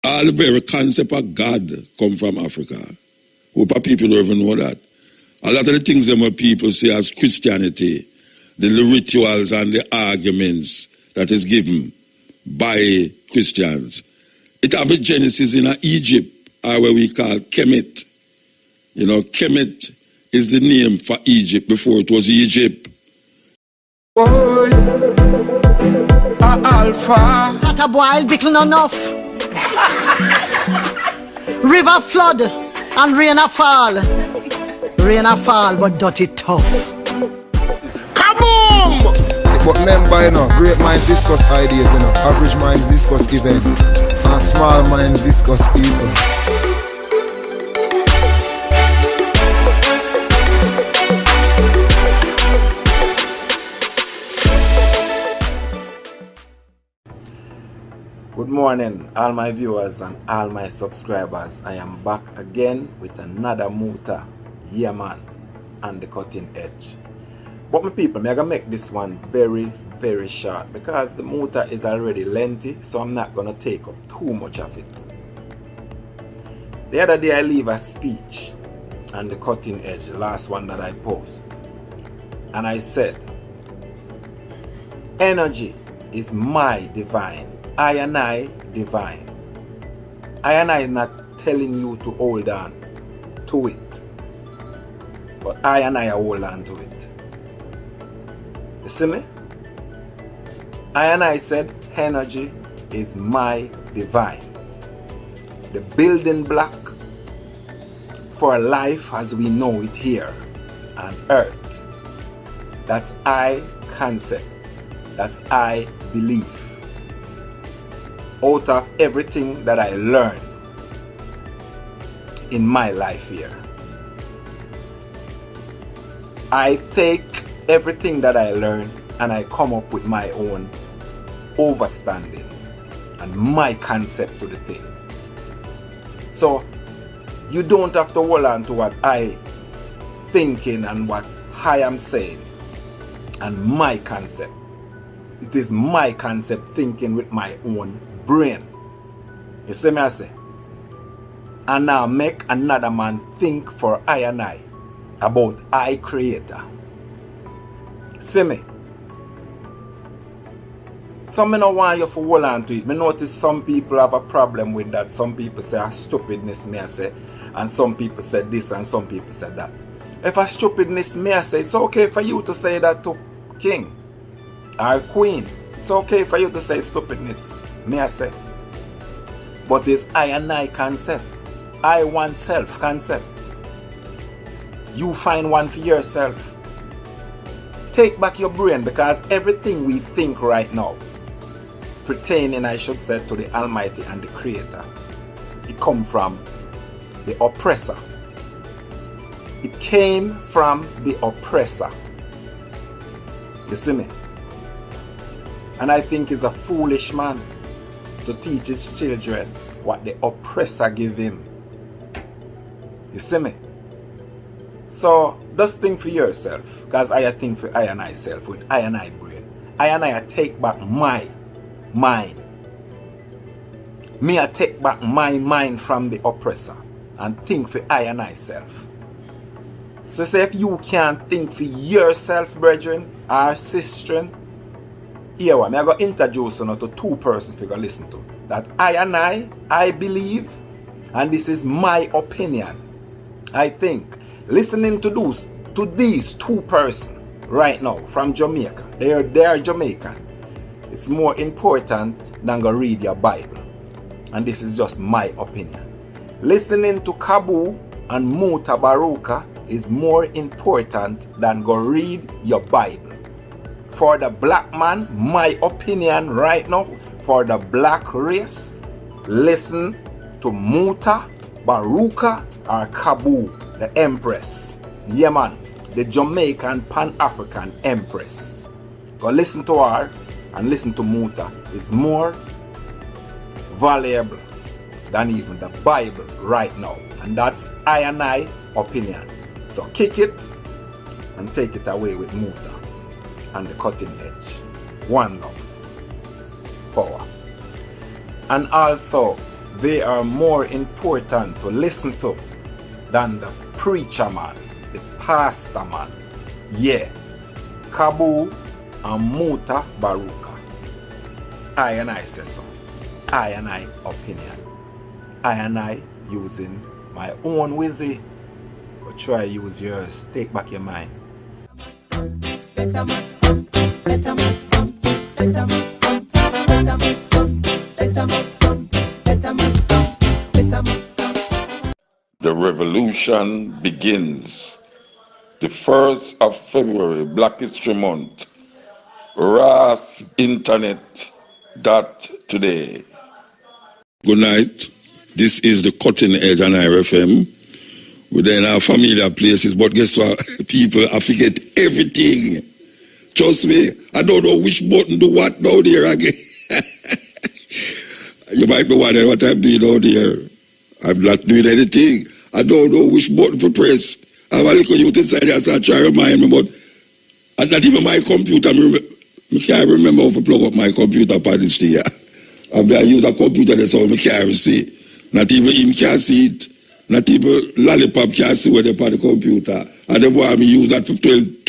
All the very concept of God come from Africa. Hope people don't even know that. A lot of the things that people say as Christianity, the rituals and the arguments that is given by Christians, it have a genesis in Egypt, or what we call Kemet. You know, Kemet is the name for Egypt before it was Egypt. Boy, Alpha. That a boil bickle enough. River flood and rain a fall. Rain a fall, but dirty tough. Kaboom! But remember, you know, great minds discuss ideas, you know. Average minds discuss events. And small minds discuss people. Good morning, all my viewers and all my subscribers. I am back again with another Muta, yeah man, on the cutting edge. But my people, I'm gonna make this one very short because the Muta is already lengthy, so I'm not gonna take up too much of it. The other day I leave a speech on the cutting edge, the last one that I post, and I said, energy is my divine. I and I divine. I and I not telling you to hold on to it, but I and I hold on to it. You see me? I and I said energy is my divine. The building block for life as we know it here on earth. That's I concept. That's I belief. Out of everything that I learned in my life here, I take everything that I learned and I come up with my own understanding and my concept to the thing. So you don't have to hold on to what I thinking and what I am saying and my concept. It is my concept thinking with my own brain. You see me I say? And now make another man think for I and I about I creator. See me? So I don't want you to hold on to it. I notice some people have a problem with that. Some people say a stupidness, may I say, and some people said this and some people said that. If a stupidness, may I say, it's okay for you to say that to king or queen. It's okay for you to say stupidness, may I say. But it's I and I concept. I oneself concept. You find one for yourself. Take back your brain, because everything we think right now, pertaining, I should say, to the Almighty and the Creator, it come from the oppressor. It came from the oppressor. You see me? And I think he's a foolish man to teach his children what the oppressor give him. You see me? So just think for yourself, because I think for I and I self with I and I brain. I and I take back my mind. Me I take back my mind from the oppressor and think for I and I self. So say if you can't think for yourself, brethren or sister, here I'm going to introduce you to two persons you're going to listen to. That I and I believe, and this is my opinion. I think listening to these two persons right now from Jamaica, they are Jamaican. It's more important than go read your Bible. And this is just my opinion. Listening to Kabu and Mutabaruka is more important than go read your Bible. For the black man, my opinion right now, for the black race, listen to Mutabaruka or Kabu, the Empress. Yeah man, the Jamaican Pan-African Empress. Go listen to her and listen to Muta. It's more valuable than even the Bible right now. And that's I and I opinion. So kick it and take it away with Muta and the cutting edge. One love. Power. And also they are more important to listen to than the preacher man, the pastor man. Yeah, Kabu and Mutabaruka. I and I say so. I and I opinion. I and I using my own wisdom. But try use yours. Take back your mind. Better must come, better must come, better must come, better must come, better must come, better must come, better must come. The revolution begins. The 1st of February, Black History Month. Ras Internet today. Good night. This is the Cutting Edge on IRFM. We're in our familiar places, but guess what? People, I forget everything. Trust me, I don't know which button do what down there again. You might be wondering what I'm doing down there. I'm not doing anything. I don't know which button to press. I have a little youth inside there, so I try to remind me, but not even my computer. I can't remember how to plug up my computer for this thing. I use a computer that's all I can't see. Not even him can see it. Not even Lollipop can see where they put the computer. And then boy, me use that from 12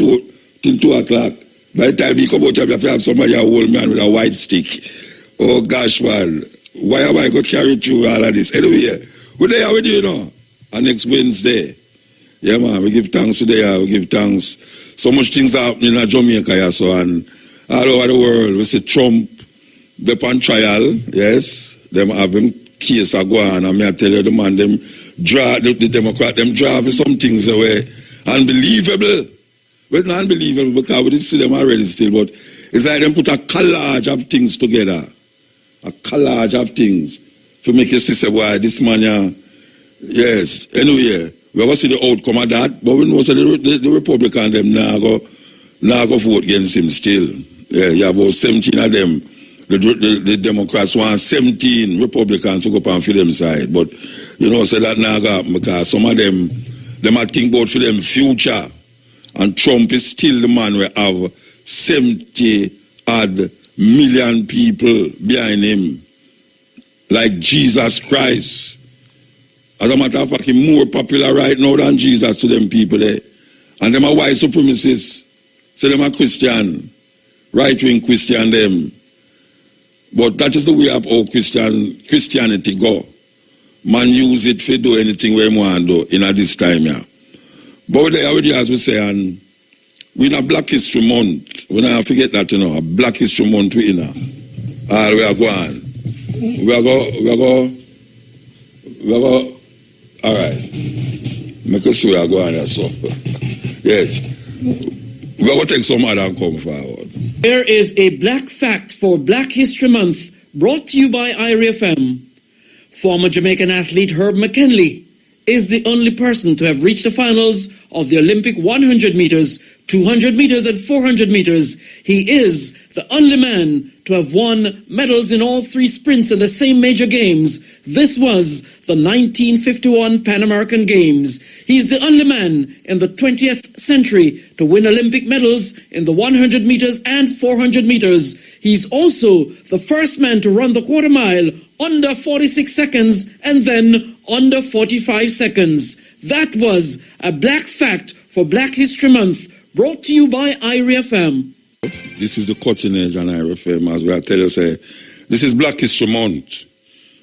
till 2 o'clock. By the time he come out, you have to have somebody, a old man with a white stick. Oh gosh, man. Why am I going to carry through all of this? Anyway, we're there with you now. And next Wednesday. Yeah, man, we give thanks today. We give thanks. So much things are happening in Jamaica, yeah, so, and all over the world. We see Trump, they're on trial, yes. Them have him case are going, and I tell you, the man, them draw, the Democrat, them draw for some things away. Unbelievable. Well, not unbelievable, because we didn't see them already still, but it's like them put a collage of things together. A collage of things. To make you see, say, why this man, yes. Anyway, we ever see the outcome of that, but we know so the Republican them now go vote against him still. Yeah, you have about 17 of them. The Democrats want 17 Republicans to go up and for them side. But you know, so that now go happen because some of them might think about for them future. And Trump is still the man we have 70 odd million people behind him. Like Jesus Christ. As a matter of fact, he's more popular right now than Jesus to them people there. And them are white supremacists. So them are Christian. Right-wing Christian them. But that is the way of how Christianity go. Man use it for do anything we want to do in this time, yeah. But there already, as we say, and we in a Black History Month. We don't forget that, you know, a Black History Month we in a. All we are going. We are go. All right. Make us sure we are going there, so. Yes. We are going to take some other and come forward. There is a black fact for Black History Month brought to you by IRFM. Former Jamaican athlete Herb McKinley is the only person to have reached the finals of the Olympic 100 meters, 200 meters and 400 meters. He is the only man to have won medals in all three sprints in the same major games. This was the 1951 Pan-American Games. He's the only man in the 20th century to win Olympic medals in the 100 meters and 400 meters. He's also the first man to run the quarter mile under 46 seconds and then under 45 seconds. That was a black fact for Black History Month, brought to you by IRFM. This is the Cutting Edge on IRFM, as we tell you, say, this is Black History Month.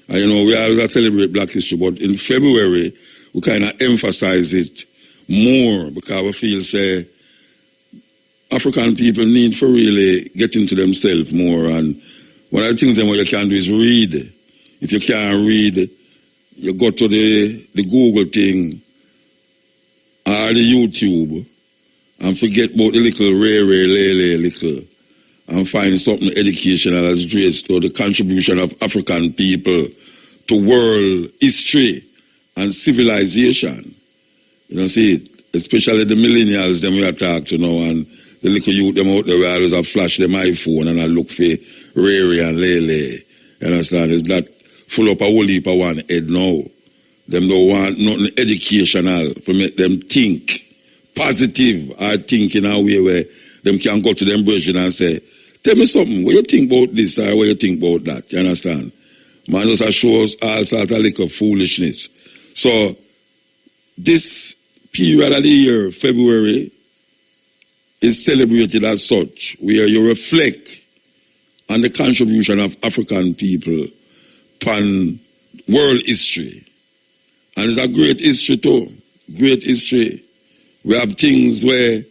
And you know, we always celebrate Black History, but in February, we kind of emphasize it more because we feel, say, African people need to really get into themselves more. And one of the things that you can do is read. If you can't read, you go to the Google thing or the YouTube and forget about the little little and find something educational as it relates to the contribution of African people to world history and civilization. You know, see, especially the millennials, them we are talking to now, and the little youth, them out there, we always have flash them iPhone and I look for Rary and Lele. You understand? It's not full up a whole heap of one head now. Them don't want nothing educational to make them think positive or think in a way where them can go to them brethren and say, tell me something, what you think about this or what you think about that? You understand? Man just shows all sort of liquor foolishness. So this period of the year, February, is celebrated as such, where you reflect on the contribution of African people upon world history. And it's a great history too. Great history. We have things where,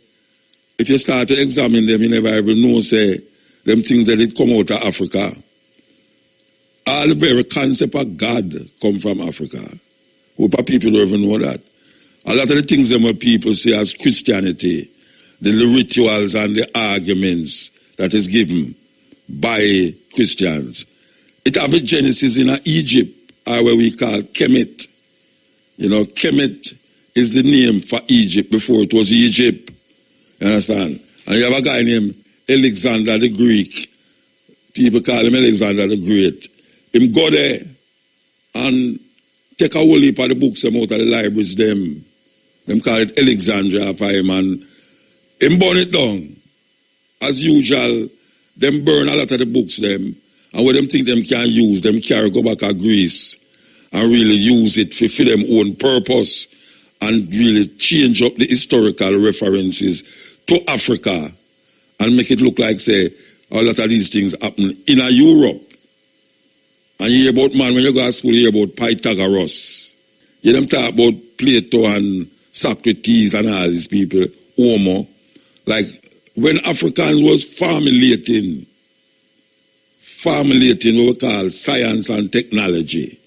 if you start to examine them, you never ever know, say, them things that it come out of Africa. All the very concept of God come from Africa. Hope people don't even know that. A lot of the things that people say as Christianity, the rituals and the arguments that is given by Christians, it have a genesis in Egypt, or what we call Kemet. You know, Kemet is the name for Egypt before it was Egypt. You understand? And you have a guy named Alexander the Greek. People call him Alexander the Great. Him go there and take a whole heap of the books them out of the libraries them call it Alexandria for him, and him burn it down. As usual, them burn a lot of the books them, and what them think them can use, them carry go back to Greece and really use it for them own purpose and really change up the historical references to Africa and make it look like, say, a lot of these things happen in Europe. And you hear about, man, when you go to school, you hear about Pythagoras. You them talk about Plato and Socrates and all these people, Homo. Like, when Africans was formulating what we call science and technology,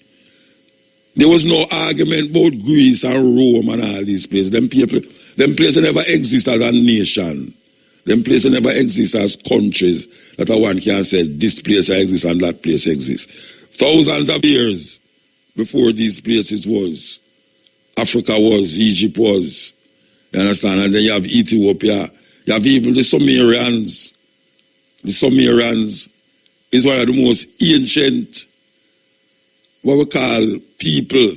there was no argument about Greece and Rome and all these places. Them places never exist as a nation. Them places never exist as countries that one can say this place exists and that place exists. Thousands of years before these places was, Africa was, Egypt was, you understand? And then you have Ethiopia, you have even the Sumerians. The Sumerians is one of the most ancient, what we call, people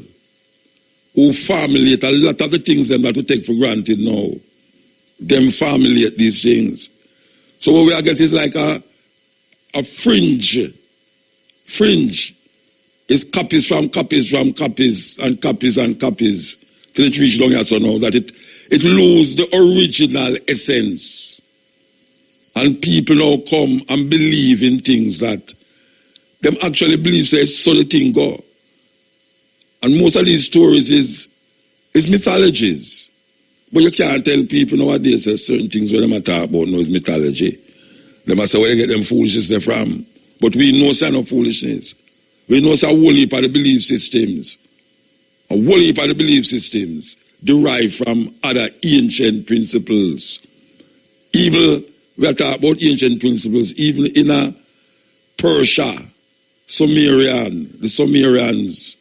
who formulate a lot of the things them that we take for granted now. Them formulate these things. So what we are getting is like a fringe. Fringe is copies from copies from copies and copies and copies till it reach down here so now that it lose the original essence. And people now come and believe in things that them actually believe say so the thing go. And most of these stories is mythologies. But you can't tell people nowadays that certain things where they talk about now is mythology. They must say where you get them foolishness from. But we know some of foolishness. We know some whole heap of the belief systems. A whole heap of the belief systems derive from other ancient principles. Even we are talking about ancient principles, even in Persia, the Sumerians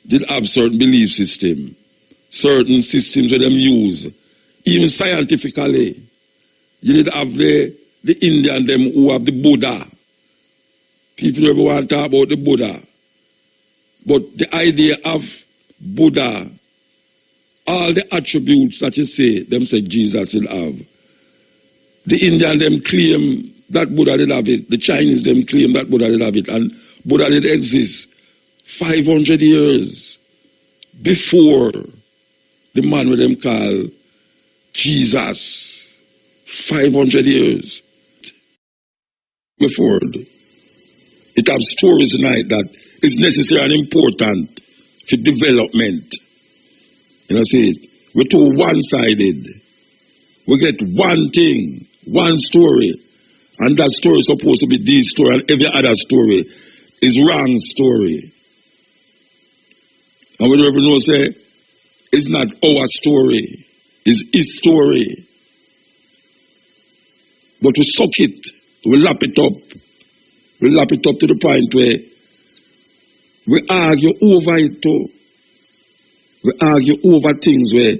did have certain belief system, certain systems that them use. Even scientifically, you did have the Indian them who have the Buddha. People never want to talk about the Buddha. But the idea of Buddha, all the attributes that you say, them say Jesus will have. The Indian them claim that Buddha did have it. The Chinese them claim that Buddha did have it. And Buddha did exist 500 years before the man with them call Jesus. 500 years before. It has stories tonight that is necessary and important for development. You know, see, we're too one-sided. We get one thing, one story, and that story is supposed to be this story, and every other story is wrong story. And we don't even know, say, it's not our story, it's his story. But we suck it, we lap it up. We lap it up to the point where we argue over it too. We argue over things where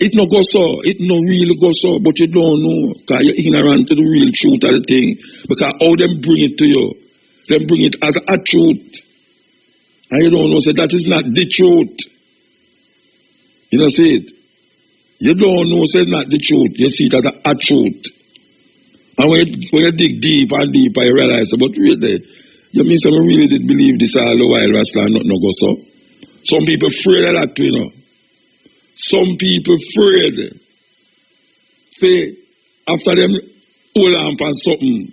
it no go so, it no really go so, but you don't know because you're ignorant to the real truth of the thing. Because how them bring it to you, them bring it as a truth. And you don't know, say that is not the truth. You don't see it. You don't know, say it's not the truth. You see it as a truth. And when you dig deep and deeper, you realize, but really, You mean some really did believe this all the while, Rasta, not no go so? Some people afraid of that, you know. Some people afraid. After them hold on on something,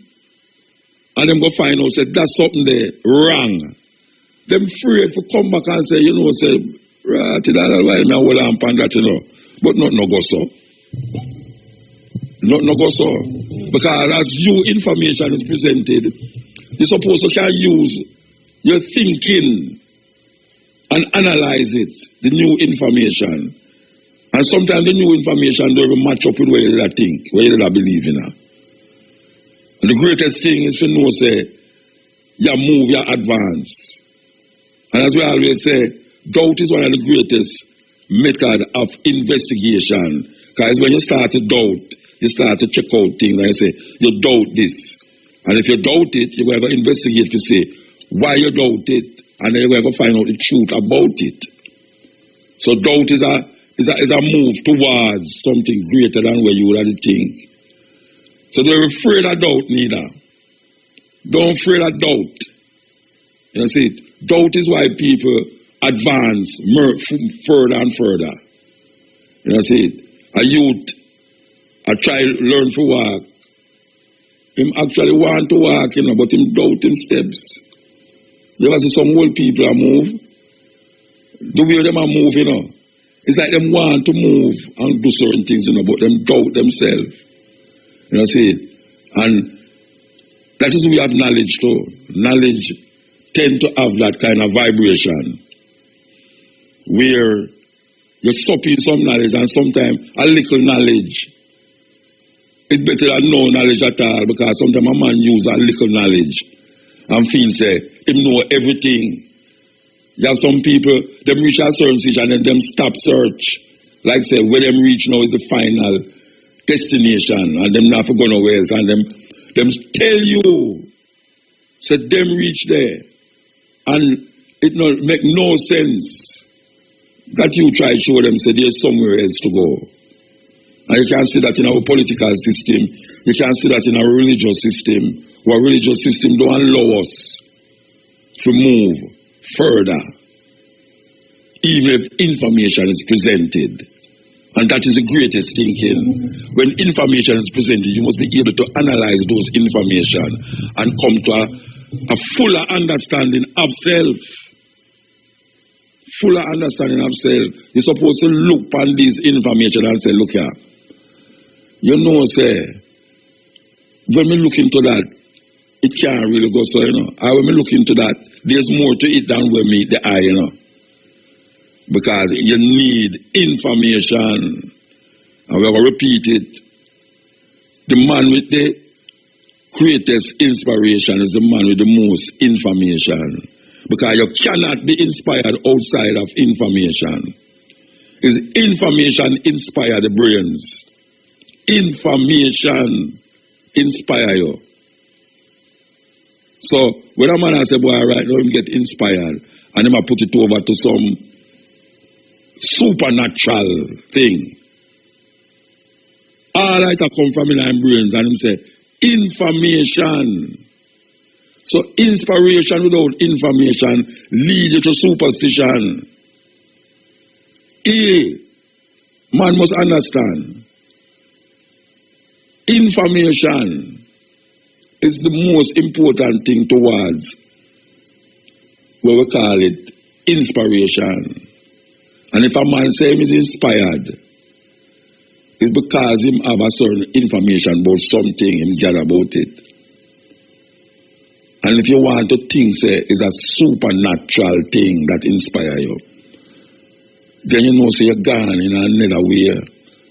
and them go find out, say, that's something there, wrong. Them afraid to come back and say, you know, say, right, that while me hold on on that, you know. But not no go so. Not no go so. Because as new information is presented, you're supposed to can use your thinking and analyze it, the new information. And sometimes the new information don't even match up with what you think, what you believe in. And the greatest thing is to know, say, you move, you advance. And as we always say, doubt is one of the greatest methods of investigation. Because when you start to doubt, you start to check out things and you say, you doubt this. And if you doubt it, you're going to investigate to say why you doubt it, and then you're going to find out the truth about it. So doubt is a move towards something greater than where you would have think. So don't be afraid of doubt neither. Don't be afraid of doubt. You see it? Doubt is why people advance further and further. You see it? A youth, a child learn to walk. Him actually want to walk, you know, but him doubt him steps. You ever see some old people are move? The way them are move, you know, it's like them want to move and do certain things, you know, but them doubt themselves. You know, see? And that is we have knowledge too. Knowledge tend to have that kind of vibration where you suck in some knowledge and sometimes a little knowledge. It's better than no knowledge at all, because sometimes a man use a little knowledge and feel say him know everything. You have some people, them reach a certain stage and then them stop search. Like say where them reach now is the final destination, and them not for go nowhere else, and them tell you, say them reach there, and it not make no sense that you try to show them say there's somewhere else to go. And you can see that in our political system, you can see that in our religious system. Our religious system don't allow us to move further, even if information is presented. And that is the greatest thinking. When information is presented, you must be able to analyze those information and come to a fuller understanding of self. Fuller understanding of self. You're supposed to look upon this information and say, look here. You know, say, when we look into that, it can't really go so, you know. And when we look into that, there's more to it than we meet the eye, you know. Because you need information. And we're going to repeat it. The man with the greatest inspiration is the man with the most information. Because you cannot be inspired outside of information. Is information inspire the brains? Information inspire you. So when a man say, boy, right now him get inspired, and him put it over to some supernatural thing, all that come from in brains, and him say, information. So inspiration without information leads you to superstition. Man must understand. Information is the most important thing towards what we call it inspiration. And if a man say he is inspired, it's because him have a certain information about something, him gather about it. And if you want to think, say, it's a supernatural thing that inspire you, then you know, say, you're gone in another way.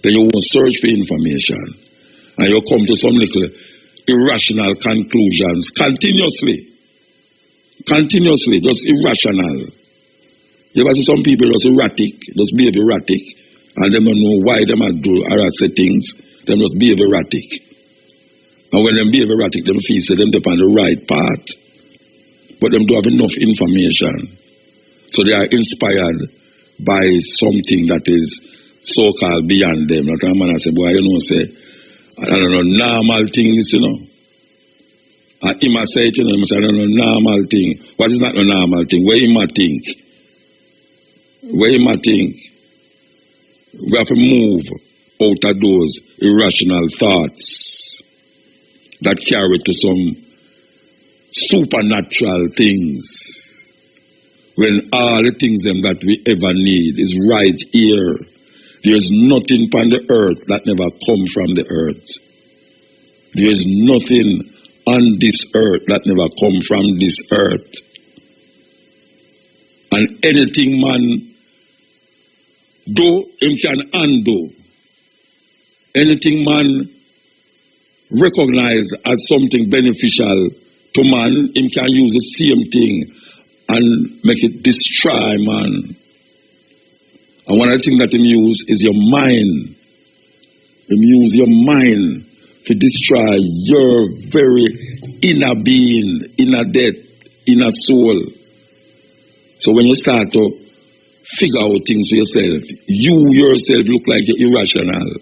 Then you won't search for information. And you come to some little irrational conclusions continuously. Continuously, just irrational. You ever see some people just erratic, just behave erratic, and they don't know why they might do erratic things. They just behave erratic. And when they behave erratic, they feel say them on the right path. But they don't have enough information. So they are inspired by something that is so-called beyond them. Like a man I say, boy, you know, say, I don't know, normal things, you know. And him a say it, him say, no, normal thing. What is not a normal thing? Where him a think? Where him a think? We have to move out of those irrational thoughts that carry to some supernatural things, when all the things them that we ever need is right here. There's nothing upon the earth that never come from the earth. There's nothing on this earth that never come from this earth. And anything man do, him can undo. Anything man recognize as something beneficial to man, him can use the same thing and make it destroy man. And one of the things that him use is your mind. Him use your mind to destroy your very inner being, inner depth, inner soul. So when you start to figure out things for yourself, you yourself look like you're irrational.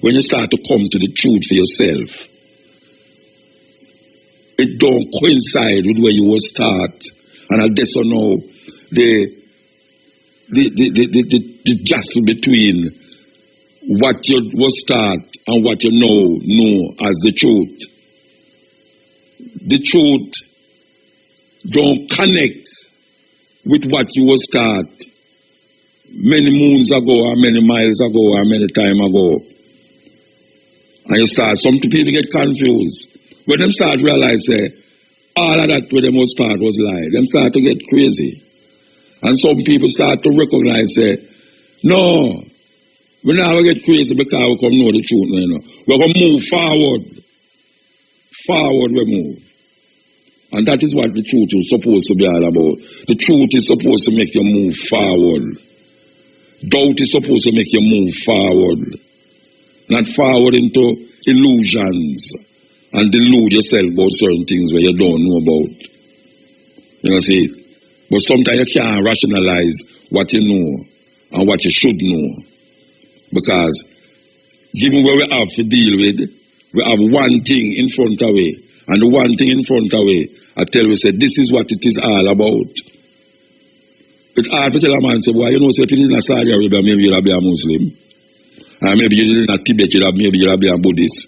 When you start to come to the truth for yourself, it don't coincide with where you was taught. And I guess you know the jostle between what you was taught and what you know as the truth. The truth don't connect with what you was taught many moons ago or many miles ago or many time ago. And you start, some people get confused. When them start realize all of that where them was taught was lie, them start to get crazy. And some people start to recognize no, we're not going to get crazy because we come know the truth now, you know. We're going to move forward. Forward we move. And that is what the truth is supposed to be all about. The truth is supposed to make you move forward. Doubt is supposed to make you move forward. Not forward into illusions and delude yourself about certain things where you don't know about. You know, see? But sometimes you can't rationalize what you know and what you should know. Because given where we have to deal with, we have one thing in front of we. And the one thing in front of we, I tell you, say, this is what it is all about. It's hard to tell a man, say, boy, you know, say, if you didn't Saudi Arabia, maybe you'll be a Muslim. And maybe you didn't Tibet, maybe you'll be a Buddhist.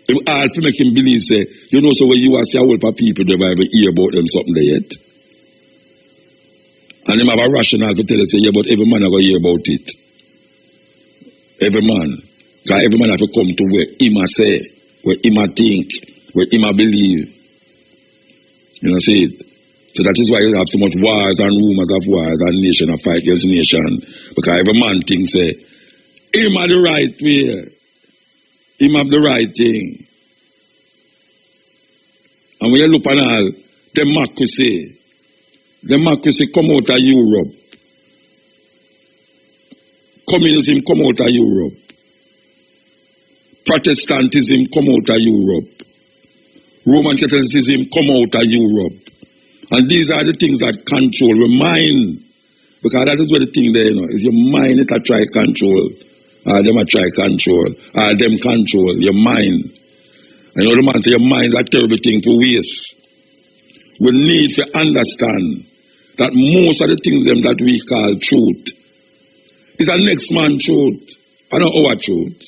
It's hard to make him believe, say, you know, so when you ask your whole people, they might hear about them something there yet. And they have a rationale to tell you, say, yeah, but every man are going to hear about it. Every man. Because every man have to come to where him a say, where him a think, where him a believe. You know, see it? So that is why you have so much wars and rumors of wars and nation of fight against nation. Because every man thinks, say, him have the right way. Him have the right thing. And when you look at all, democracy come out of Europe. Communism come out of Europe. Protestantism come out of Europe. Roman Catholicism come out of Europe. And these are the things that control your mind. Because that is what the thing there, you know, is your mind that try control. Them a try control. Them control your mind. And you know the man say your mind is a terrible thing to waste. We need to understand that most of the things them that we call truth is a next man truth. And not our truth.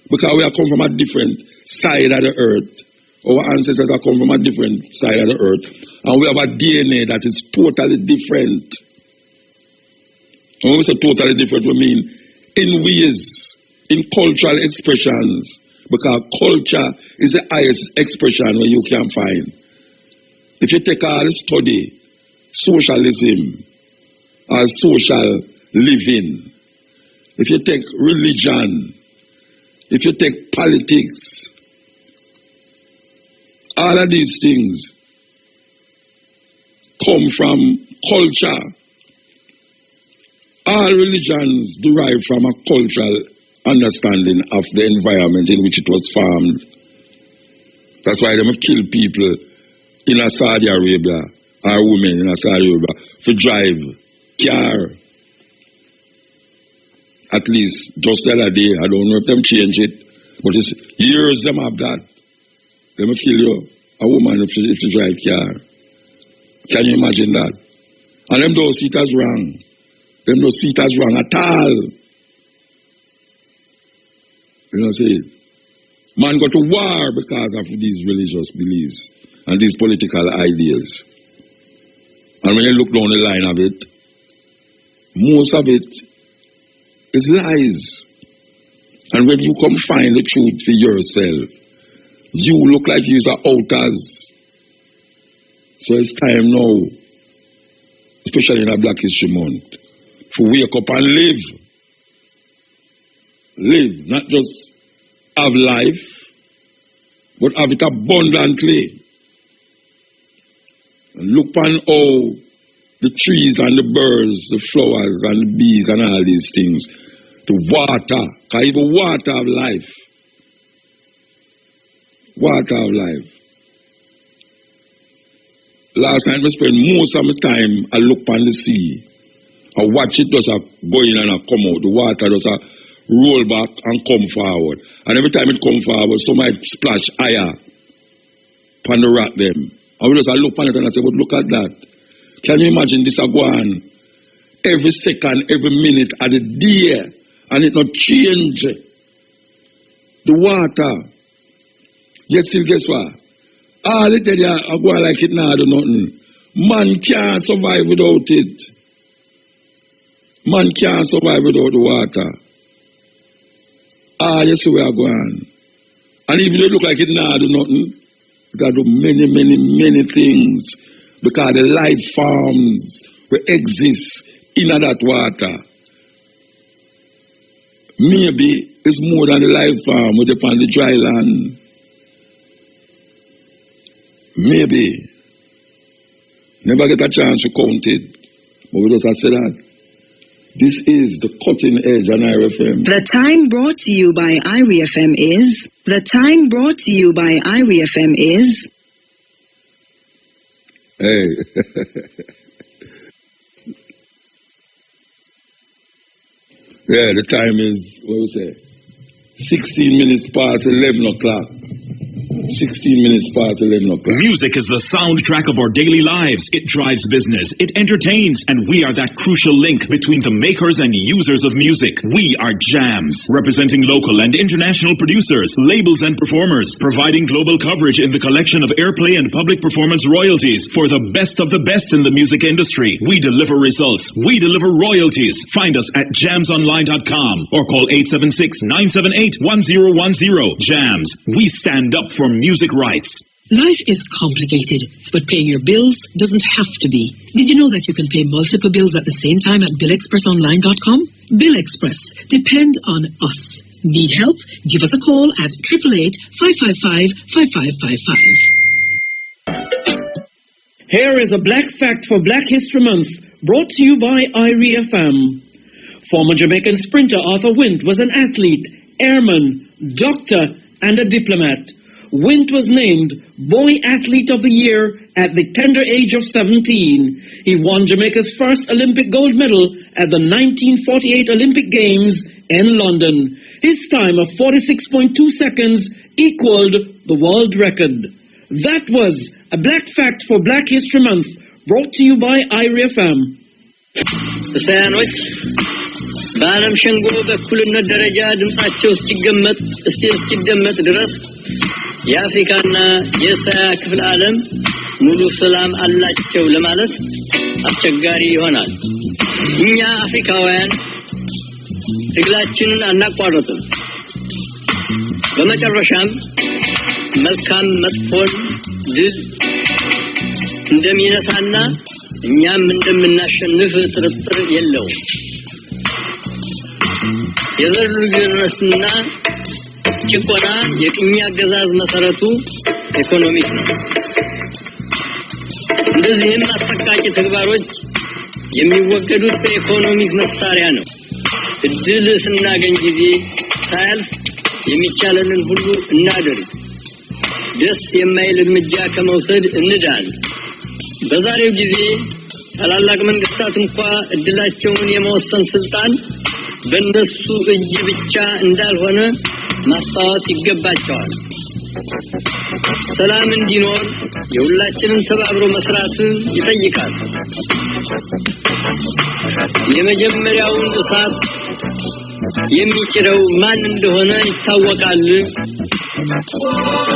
Because we have come from a different side of the earth. Our ancestors have come from a different side of the earth. And we have a DNA that is totally different. And when we say totally different, we mean in ways, in cultural expressions. Because culture is the highest expression where you can find. If you take all the study, socialism, or social living, if you take religion, if you take politics, all of these things come from culture. All religions derive from a cultural understanding of the environment in which it was formed. That's why they kill people in a Saudi Arabia, or women in a Saudi Arabia, to drive car. At least just the other day, I don't know if them change it, but it's years them have that. They may kill you. A woman if she drive car. Can you imagine that? And them don't see it as wrong. Them don't see it as wrong at all. You know what I'm saying? Man go to war because of these religious beliefs and these political ideas. And when you look down the line of it, most of it is lies. And when you come find the truth for yourself, you look like you're outers. So it's time now, especially in a Black History Month, to wake up and live. Live, not just have life, but have it abundantly. And look on how the trees and the birds, the flowers and the bees and all these things, the water, because even water have life. Water have life. Last night I spent most of my time, I look on the sea. I watch it just go in and come out. The water just roll back and come forward. And every time it come forward, somebody splash higher upon the rock them. I will just look on it and I say, but look at that. Can you imagine this go on every second, every minute of the day, and it not change the water? Yet still guess what? All the day I go like it now, do nothing. Man can't survive without it. Man can't survive without the water. You see where I go on. And even though it look like it now, do nothing. You can do many, many, many things. Because the life forms will exist in that water. Maybe it's more than the life form with upon the dry land. Maybe. Never get a chance to count it. But we just have to say that. This is the cutting edge on IRFM. The time brought to you by IRFM is... The time brought to you by IRFM is... Hey. Yeah, the time is, what do we say? 16 minutes past 11 o'clock. 16 minutes past 11 o'clock. Music is the soundtrack of our daily lives. It drives business. It entertains. And we are that crucial link between the makers and users of music. We are Jams, representing local and international producers, labels and performers, providing global coverage in the collection of airplay and public performance royalties for the best of the best in the music industry. We deliver results. We deliver royalties. Find us at jamsonline.com or call 876-978-1010. Jams. We stand up for music rights. Life is complicated, but paying your bills doesn't have to be. Did you know that you can pay multiple bills at the same time at BillExpressOnline.com? Bill Express. Depend on us. Need help? Give us a call at 888-555-5555. Here is a black fact for Black History Month, brought to you by IRFM. Former Jamaican sprinter Arthur Wint was an athlete, airman, doctor, and a diplomat. Wint was named Boy Athlete of the Year at the tender age of 17. He won Jamaica's first Olympic gold medal at the 1948 Olympic Games in London. His time of 46.2 seconds equaled the world record. That was a black fact for Black History Month, brought to you by IRFM. በዓለም ሸንጎ በእኩልነት ደረጃ ድምጻቸው እስኪደመጥ ድረስ የአፍሪካና የእስያ ክፍለ ዓለም ሙሉ ሰላም አላቸው ለማለት አስቸጋሪ ይሆናል። እኛ አፍሪካውያን ትግላችንን አናቋርጥም። በመጨረሻም መልካም መጥፎን ድል እንደሚነሳና እኛም እንደምናሸንፍ ጥርጥር የለውም። የዘር ልዩነትና ጭቆና የቅኝ አገዛዝ መሰረቱ ኢኮኖሚክ ነው። እንደዚህም አስጠቃቂ ተግባሮች የሚወገዱት በኢኮኖሚክ መሳሪያ ነው። እድል ስናገኝ ጊዜ ሳያልፍ የሚቻለንን ሁሉ እናድርግ። ደስ የማይል እርምጃ ከመውሰድ እንዳን። በዛሬው ጊዜ ታላላቅ መንግስታት እንኳን እድላቸውን የመወሰን ስልጣን በእነሱ እጅ ብቻ እንዳልሆነ ማስታወስ ይገባቸዋል። ሰላም እንዲኖር የሁላችንም ተባብሮ መስራት ይጠይቃል። የመጀመሪያውን እሳት የሚጭረው ማን እንደሆነ ይታወቃል።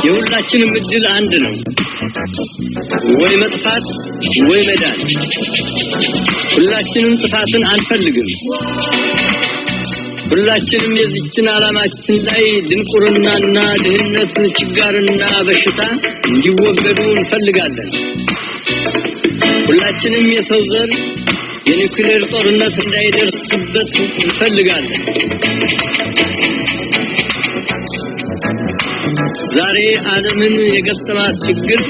የሁላችንም እድል አንድ ነው፣ ወይ መጥፋት ወይ መዳን። ሁላችንም ጥፋትን አንፈልግም። ሁላችንም የዚችን ዓላማችን ላይ ድንቁርናና ድህነት፣ ችጋርና በሽታ እንዲወገዱ እንፈልጋለን። ሁላችንም የሰው ዘር የኒውክሌር ጦርነት እንዳይደርስበት እንፈልጋለን። ዛሬ ዓለምን የገጠማት ችግር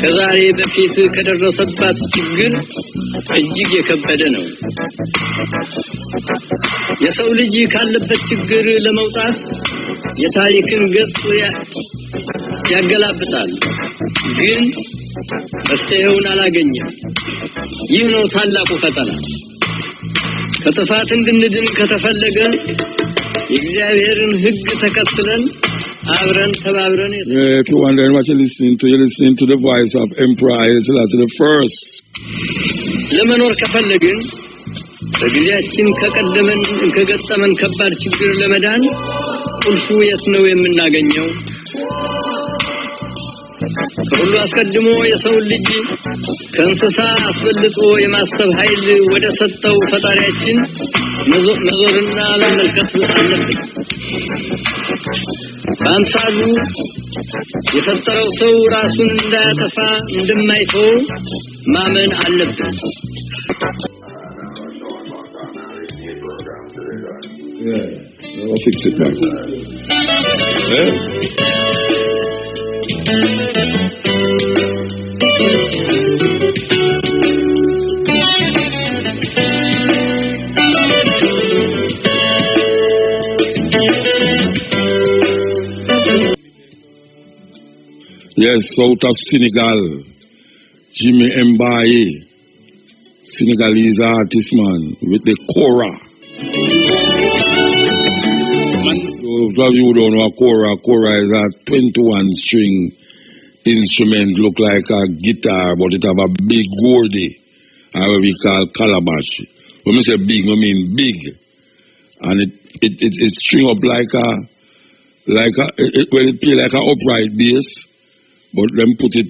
ከዛሬ በፊት ከደረሰባት ችግር እጅግ የከበደ ነው። የሰው ልጅ ካለበት ችግር ለመውጣት የታሪክን ገጽ ያገላብጣል፣ ግን መፍትሄውን አላገኘም። ይህ ነው ታላቁ ፈተና። ከጥፋት እንድንድን ከተፈለገ የእግዚአብሔርን ሕግ ተከትለን አብረን ተባብረን if you wonder what you're listening to the voice of Emperor Haile Selassie the First. ለመኖር ከፈለግን በጊዜያችን ከገጠመን ከባድ ችግር ለመዳን ቁልፉ የት ነው የምናገኘው? ከሁሉ አስቀድሞ የሰው ልጅ ከእንስሳ አስበልጦ የማሰብ ኃይል ወደ ሰጠው ፈጣሪያችን መዞርና መመልከት አለብን። በአምሳሉ የፈጠረው ሰው ራሱን እንዳያጠፋ እንደማይተው ማመን አለብን። Yeah, I'll fix it back. Yes, south of Senegal, Jimmy Mbaye, Senegalese artist man with the kora. So you don't know a kora. Kora is a 21 string instrument, look like a guitar, but it have a big gordy, or what we call calabash. When we say big, I mean big, and it string up like a it play like a upright bass, but then put it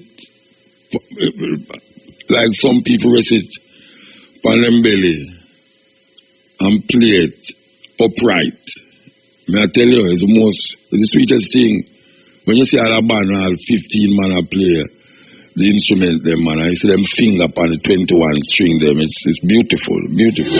like some people rest it on them belly and play it upright. May I tell you, it's the sweetest thing. When you see all a band, all 15 man a play the instrument, them man, I see them finger upon the 21 string, them. It's beautiful, beautiful.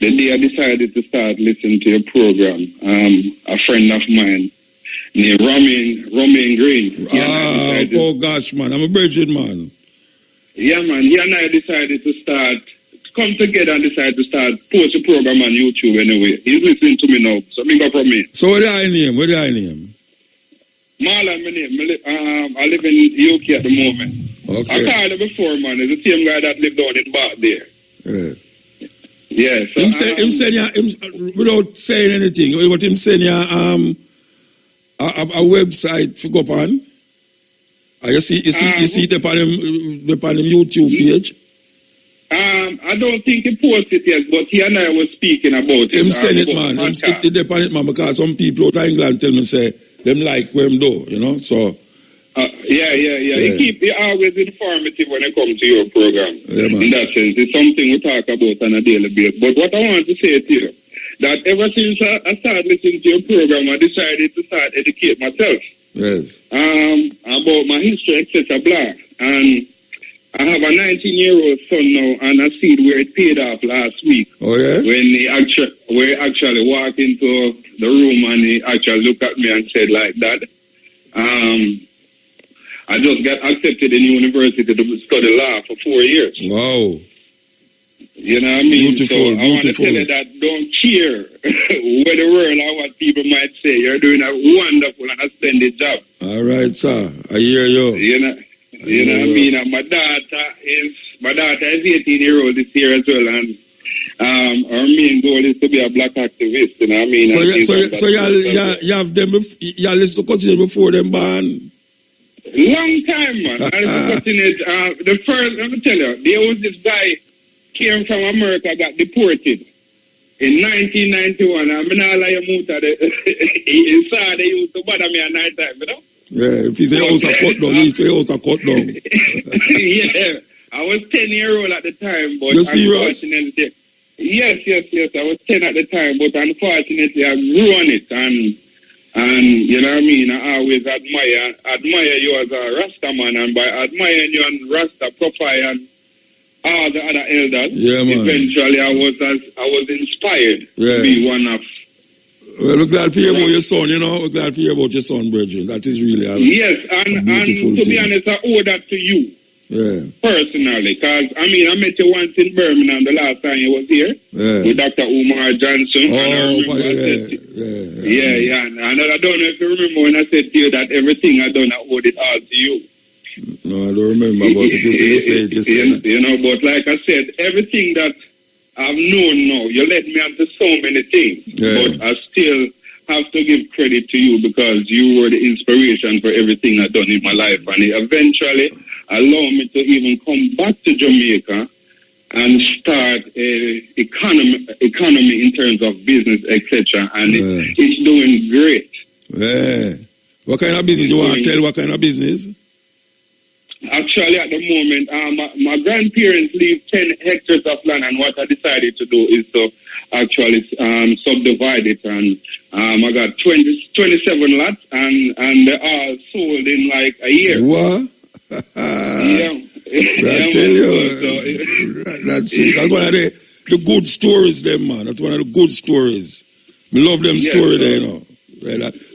The day I decided to start listening to your program, a friend of mine named Romain Green. Oh gosh, man, I'm a virgin man. Yeah, man, he and I decided to come together and decide to start post a program on YouTube anyway. He's listening to me now, so me go from me. So what do I name? Marlon, my name. I live in UK at the moment. Okay. I called him before, man. It's the same guy that lived down in Bath there. Yeah. Yeah. So, him send you, without saying anything, but him send you a website to go on. You see it upon him YouTube page. I don't think he posted it yet, but he and I was speaking about it. Him send it, man. It upon it, man, because some people out of England tell me say them like where him do, you know. So. Yeah. He always informative when it comes to your program. Yeah, in that sense, it's something we talk about on a daily basis. But what I want to say to you, that ever since I started listening to your program, I decided to start educate myself. Yes. About my history, etc. blah. And I have a 19-year-old son now, and I see where it paid off last week. Oh yeah. When he actually walked into the room and he actually looked at me and said like that. I just got accepted in university to study law for 4 years. Wow. You know what I mean? Beautiful, so I want to tell you that don't care what the world or what people might say. You're doing a wonderful and a splendid job. All right, sir. I hear you. You know what I mean? And my daughter is 18-year-old this year as well, and our main goal is to be a black activist. You know what I mean? So you have them, you listen to continue before them ban? Long time, man. I listen to continue. The first, let me tell you, there was this guy came from America, got deported in 1991. I'm not like a muta. He saw they used to bother me at night time, you know? Yeah, if he's a house a cut down, he's a house a cut down. Yeah, I was 10-year-old at the time, but you serious? Unfortunately, yes, I was 10 at the time, but unfortunately I grew on it, and you know what I mean, I always admire you as a Rasta man, and by admiring you and Rasta profile and all the other elders, eventually I was inspired to be one of. Well, we're glad to hear about your son, you know. We're glad to hear about your son, Bridget. That is really a beautiful to be honest, I owe that to you. Yeah. Personally, because I met you once in Birmingham the last time you was here with Dr. Umar Johnson. And I don't know if you remember when I said to you that everything I done, I owed it all to you. No, I don't remember, but you say it. You know, but like I said, everything that I've known now, you led me onto so many things, but I still have to give credit to you because you were the inspiration for everything I've done in my life, and it eventually allowed me to even come back to Jamaica and start a economy in terms of business, etc. And it's doing great. Yeah. What kind of business? You want to tell what kind of business? Actually, at the moment, my grandparents leave 10 hectares of land, and what I decided to do is to actually subdivide it, and I got 27 lots, and they all sold in like a year. What? I tell you, that's one of the good stories, them man. That's one of the good stories. We love them story, there, you know.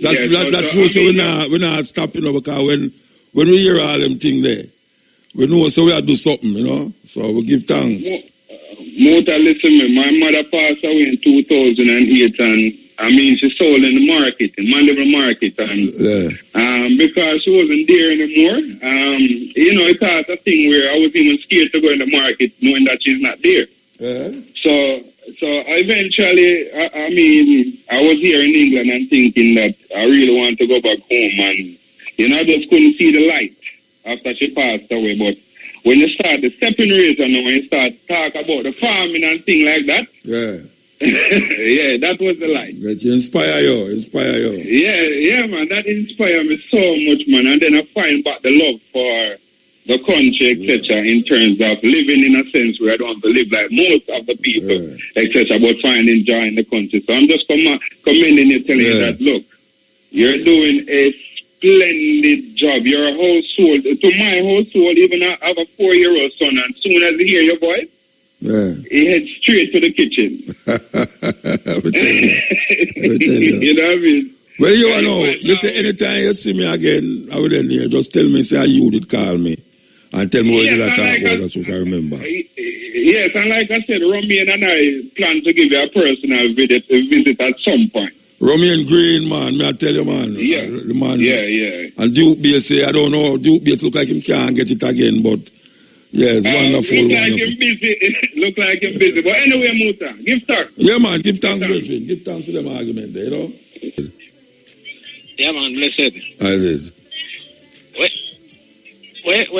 That's true. So we're not stopping over because when we hear all them things there, we know so we have to do something, you know. So we give thanks. Mota, listen me, my mother passed away in 2008, and she sold in the market, in Mandeville Market, and because she wasn't there anymore, it caused a thing where I was even scared to go in the market knowing that she's not there. So eventually, I was here in England and thinking that I really want to go back home, and I just couldn't see the light after she passed away. But when you start the stepping razor now, when you start talk about the farming and things like that, that was the light. That inspire you. Yeah, man, that inspired me so much, man. And then I find back the love for the country, etc., in terms of living in a sense where I don't have to live like most of the people, etc., but finding joy in the country. So I'm just commending you, telling you that, look, you're doing a splendid job. Your household, to my household, even I have a 4-year-old son, and as soon as he hears your voice, he heads straight to the kitchen. I will tell you. You know what I mean? Well, you know, you say anytime you see me again, I will then hear, just tell me, say, you did call me, and tell me what you talk about, that's what I remember. Yes, and like I said, Romain and I plan to give you a personal visit at some point. Romain Green, man, may I tell you, man. The man. And Duke Basie, I don't know, Duke Basie look like him can't get it again, but yes, wonderful. Look like him busy. But anyway, Muta, give thanks. Yeah, man, give thanks, Bridget. Give thanks to them argument there, you know? Yeah, man, blessed. As is. What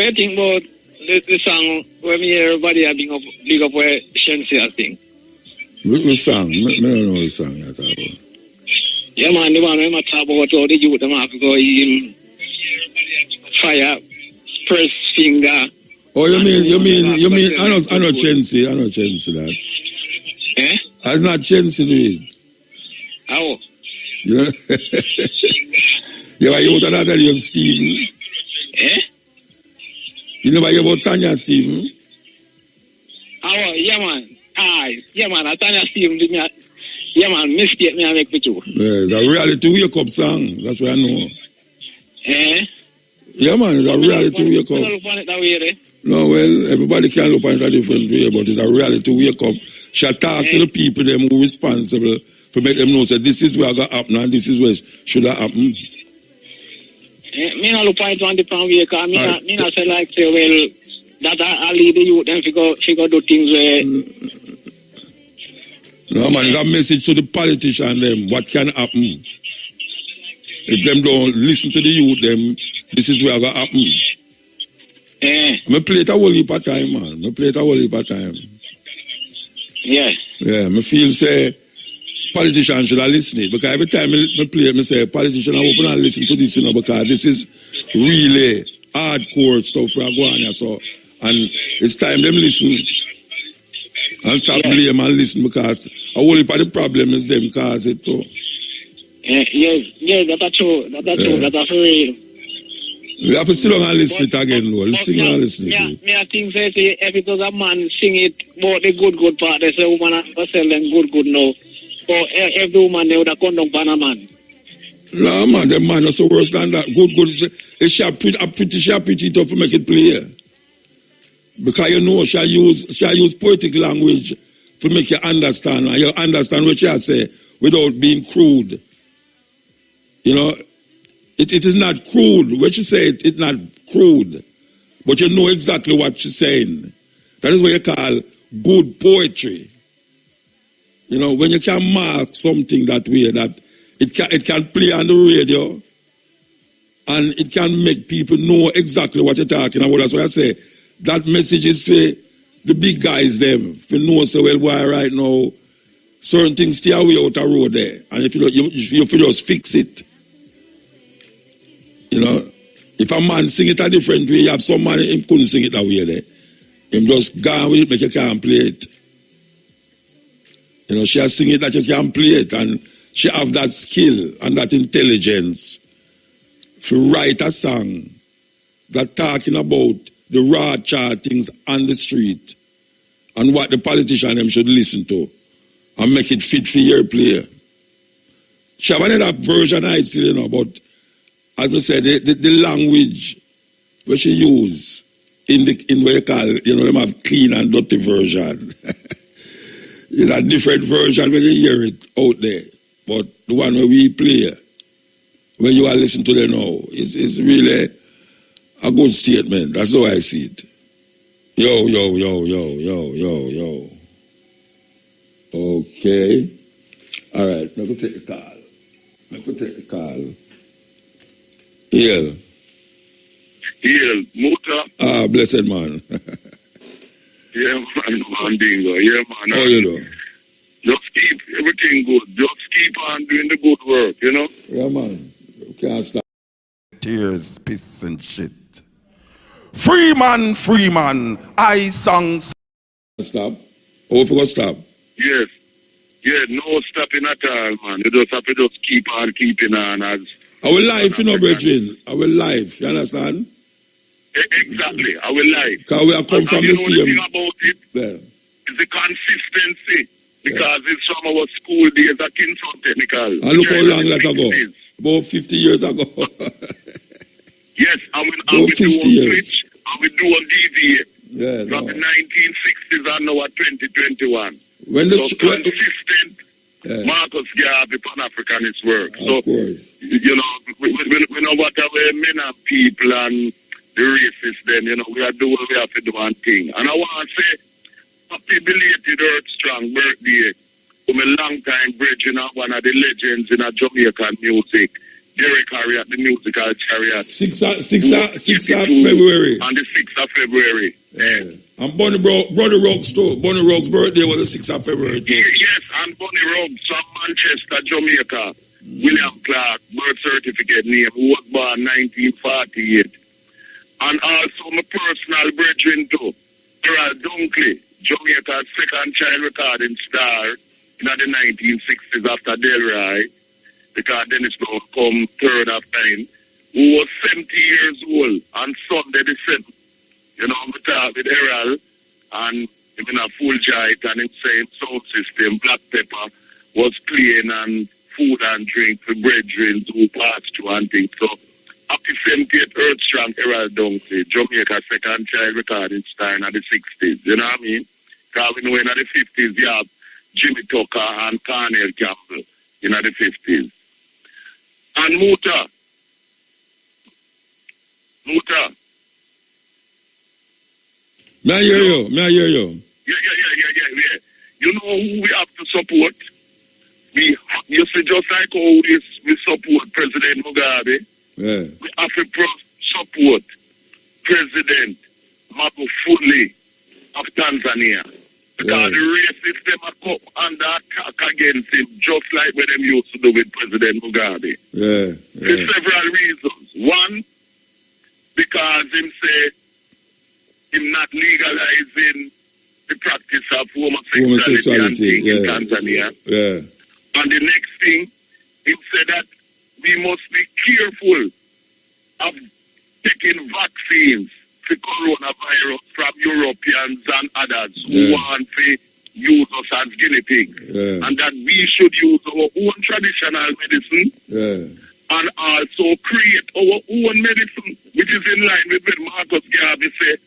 you think about the song when we hear everybody big up where Shensi, I think? Which song? I don't know the song you're talking about. Yeah, man, the one when I talk about all the youth, the mark go in fire, first finger. Oh, you mean, I know Chensi that. Eh? That's not Chensi, do it. How? Yeah. You ever hear about another name, Stephen? Eh? You never hear about Tanya Stephen? Oh, yeah, man. Yeah, man, Tanya Stephen did me. Yeah, man, mistake me, I make with you. Yeah, it's a reality wake-up song. That's what I know. Eh? Yeah, man, it's a reality wake up. Look on it that way, eh? No, well, everybody can look at it a different way, but it's a reality wake up. Shall talk to the people them who are responsible to make them know that this is where going to happen and this is where should have happen. Me not look on it on different way, because me not say like, say, well, that I lead the youth and figure do things where... No, man, it's a message to the politician them, what can happen. If them don't listen to the youth, them, this is where going to happen. I play it a whole heap of time, man. I play it a whole heap of time. Yeah. Yeah, I feel say politicians should have listened. Because every time I play it, I say politicians are open and listen to this, you know, because this is really hardcore stuff for Aguania. So, and it's time them listen and stop blame and listen, because a whole heap of the problem is them cause it too. Yes, that's true. That's real. We have to sit down and listen it again, though. Sing and listen to it. I think say if it was a man sing it about the good part, they say woman have to sell them good now. But if the woman they would have come down for a man. No, man, the man is so worse than that. Good. She pretty tough to make it play. Because you know, she use poetic language to make you understand. And you understand what she say without being crude. You know, it is not crude. When she say it's not crude. But you know exactly what she's saying. That is what you call good poetry. You know, when you can mark something that way, that it can play on the radio and it can make people know exactly what you're talking about. That's why I say that message is for the big guys them. For know so well why right now certain things stay away out the road there. And if you just fix it. You know, if a man sing it a different way, you have some man him couldn't sing it that way there. Him just gone with it, make you can't play it. You know, she has sing it that you can play it, and she have that skill and that intelligence to write a song that talking about the raw chart things on the street and what the politician them should listen to and make it fit for your player. She have another version I still, you know, but as I said, the language which she use in what you call, you know, them have clean and dirty version. It's a different version when you hear it out there. But the one where we play, when you are listening to them now, it's really a good statement. That's how I see it. Yo. Okay. All right, now go take the call. Hill, Muta. Blessed man. Yeah, man, Dingo. Yeah, man. How you know? Just keep everything good. Just keep on doing the good work, you know? Yeah, man. You can't stop. Tears, piss and shit. Free man. I sung. Stop. Oh, if you go stop. Yes. Yeah, no stopping at all, man. You just have to just keep on keeping on as... Our life, you know, brethren. Our life, you understand? Exactly, our life. Because we have come from the same. The thing about it is the consistency. Because it's from our school days at Kingston Technical. And look how long that ago. About 50 years ago. Yes, and we do on Switch, and we do on DVA. Yeah, from the 1960s and now at 2021. When the consistent Marcus Garvey Pan-africanist work. So, you know, we know what our men and people and the racists then, you know, we are doing what we have to do one thing. And I want to say, happy belated Earth Strong birthday to my long-time brethren, one of the legends in Jamaican music, Derek Harriet, the musical chariot. 6th of February. On the 6th of February. And Brother Ruggs too. Bonnie Ruggs' birthday was the 6th of February too. Yes, and Bonnie Ruggs from Manchester, Jamaica. William Clark, birth certificate name, who was born 1948. And also my personal brethren too, Gerald Dunkley, Jamaica's second child recording star in the 1960s after Delroy, because Dennis Brown come third of time, who was 70 years old on Sunday the 7th. You know, we talk with Errol and him in a full giant and him saying sound system, Black Pepper was playing and food and drink for brethren who passed through and things. So happy 78 Earth Strong Herald Dunkley, Jamaica second child recording star in the 60s. You know what I mean? Because we know in the 50s you have Jimmy Tucker and Cornell Campbell in the 50s. And Muta. May I hear you? Yeah. You know who we have to support? You see, just like how we support President Mugabe, we have to support President Magufuli of Tanzania. Because the racists, them are come under attack against him, just like what them used to do with President Mugabe. For several reasons. One, because him say him not legalizing the practice of homosexuality in Tanzania. And the next thing, he said that we must be careful of taking vaccines for coronavirus from Europeans and others who want to use us as guinea pigs. And that we should use our own traditional medicine and also create our own medicine, which is in line with what Marcus Garvey said.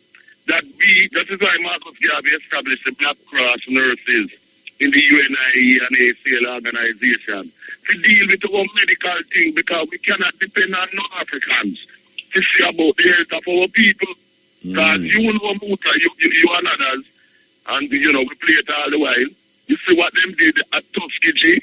That is why Marcus Garvey established the Black Cross nurses in the UNIE and ACL organization to deal with our medical thing, because we cannot depend on non-Africans to see about the health of our people. Because you know Muta, you and others, and we play it all the while. You see what them did at Tuskegee,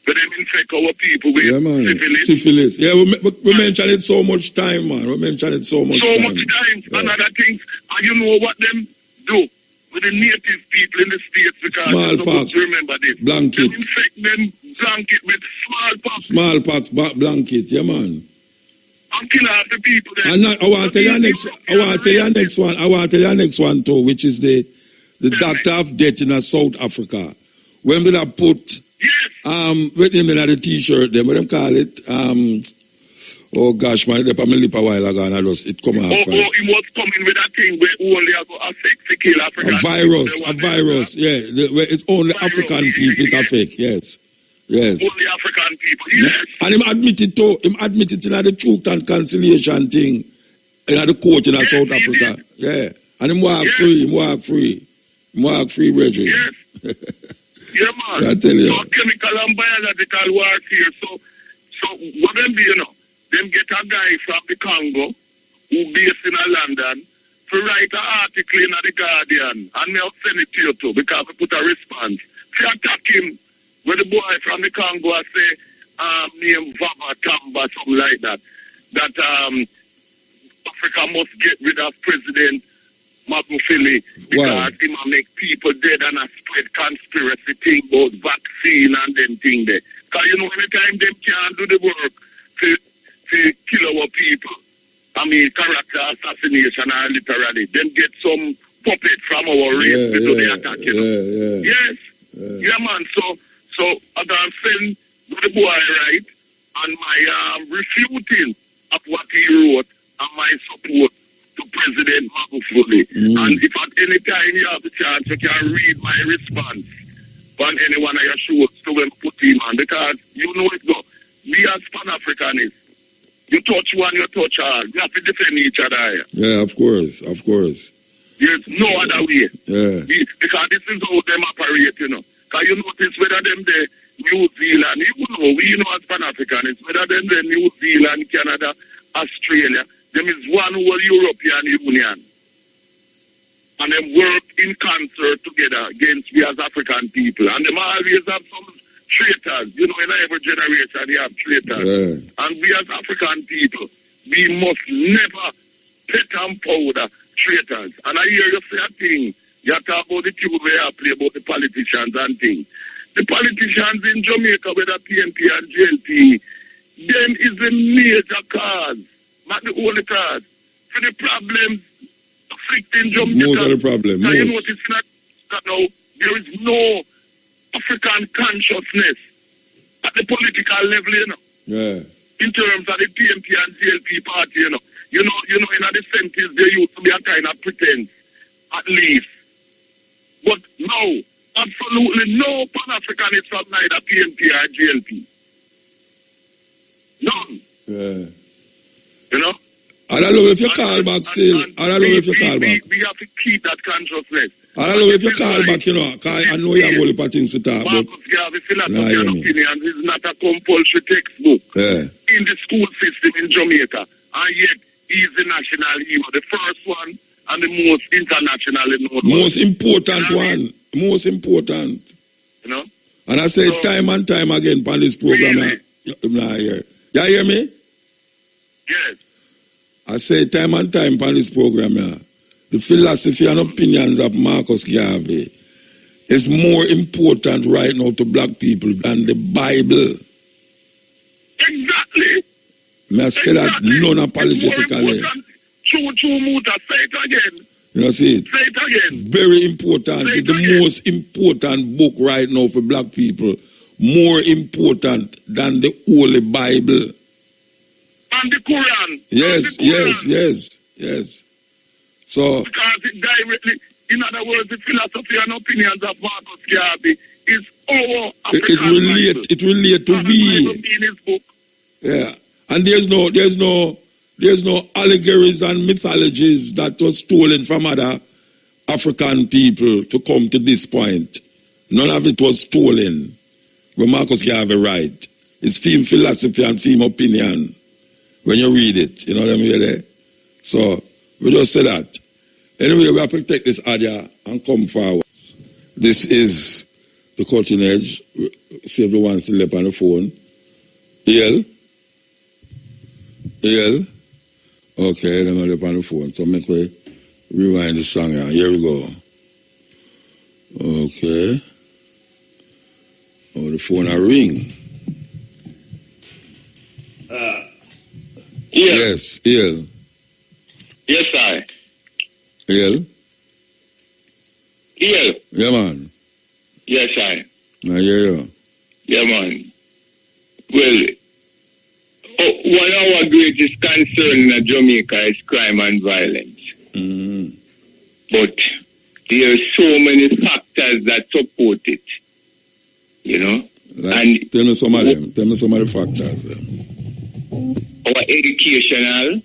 but them infect our people with syphilis. Yeah, we mentioned it so much time, man. We mentioned it so much time. And other things. And you know what them do with the native people in the States, because smallpox, remember this. Blanket. Them infect them blanket with smallpox. Smallpox blanket, yeah, man. And kill half the people there. And I want to tell you next one too, which is the doctor of death in South Africa. When they have put with him in the t-shirt, them what them call it? Oh gosh, man, they put my lip a while ago and it come out. He was coming with that thing where only affect to kill African. A virus, yeah. It's only African people it affect, yes. Only African people, yes. And him admitted in the Truth and Conciliation thing in the court in South Africa. Yeah. And him walk free, Reggie. Yes. Yeah, man. I tell you. So chemical and biological warfare. So what them do, them get a guy from the Congo who based in London to write an article in the Guardian, and they'll send it to you too, because we put a response. To attack him with the boy from the Congo, I say, name Vava Tamba, something like that. That Africa must get rid of President Magufuli, because he might make people dead and a spread conspiracy thing about vaccine and them thing there. Because anytime them can't do the work to kill our people, character assassination are literally, them get some puppet from our race to the attack, Yes. Yeah, man. So I can send the boy, right, and my refuting of what he wrote and my support to President Magufuli. And if at any time you have the chance, you can read my response on any one of your shows to when put him on, because you know it go. We as Pan-Africanists, you touch one, you touch all. We have to defend each other. Yeah, of course. There's no other way. Yeah. Because this is how them operate, Because you notice whether them the New Zealand, we know as Pan-Africanists, whether them the New Zealand, Canada, Australia, them is one whole European Union. And them work in concert together against we as African people. And them always have some traitors. In every generation you have traitors. And we as African people, we must never pet and powder traitors. And I hear you say a thing. You talk about the people where I play about the politicians and things. The politicians in Jamaica, whether PNP and JLP, them is the major cause, not the only cause, for the problems afflicting Jamaica. Most of the problem. You notice that now there is no African consciousness at the political level, Yeah. In terms of the PNP and JLP party, in the 70s there used to be a kind of pretense, at least. But no, absolutely no Pan-Africanist from neither PNP or JLP. None. Yeah. You know? I don't know if you call back still. I don't know if you call back. We have to keep that consciousness. I don't know if you call back, you know, because I know you have all the things to talk about. Marcus Garvey philosophy and opinions is not a compulsory textbook in the school system in Jamaica. And yet, he's the national hero, the first one and the most internationally known one. Most important one. Most important. You know? And I say time and time again on this program. Really? You hear me? Yes. I say time and time on this program, the philosophy and opinions of Marcus Garvey is more important right now to black people than the Bible. Exactly. May I say that non-apologetically. True, Muta, say it again. You know, see it? Say it again. Very important. It's the most important book right now for black people. More important than the Holy Bible. And the Quran. Yes, and the Quran. yes. So, because it directly, in other words, the philosophy and opinions of Marcus Garvey is our African it relate to we. In his book. Yeah. And there's no allegories and mythologies that was stolen from other African people to come to this point. None of it was stolen. When Marcus Garvey write, it's theme philosophy and theme opinion. When you read it, you know what I mean there? So, we just say that. Anyway, we have to take this audio and come forward. This is the cutting edge. See everyone still up on the phone. EL? Okay, they're not up on the phone. So make we rewind the song here. Here we go. Okay. Oh, the phone a ring. Yes, EL. Yes, I. EL? EL. Yeah, man. Yes, I. Now, yeah. Yeah, man. Well, one of our greatest concern in Jamaica is crime and violence. Mm-hmm. But there are so many factors that support it. You know? Like, tell me some of them. Tell me some of the factors. Our educational,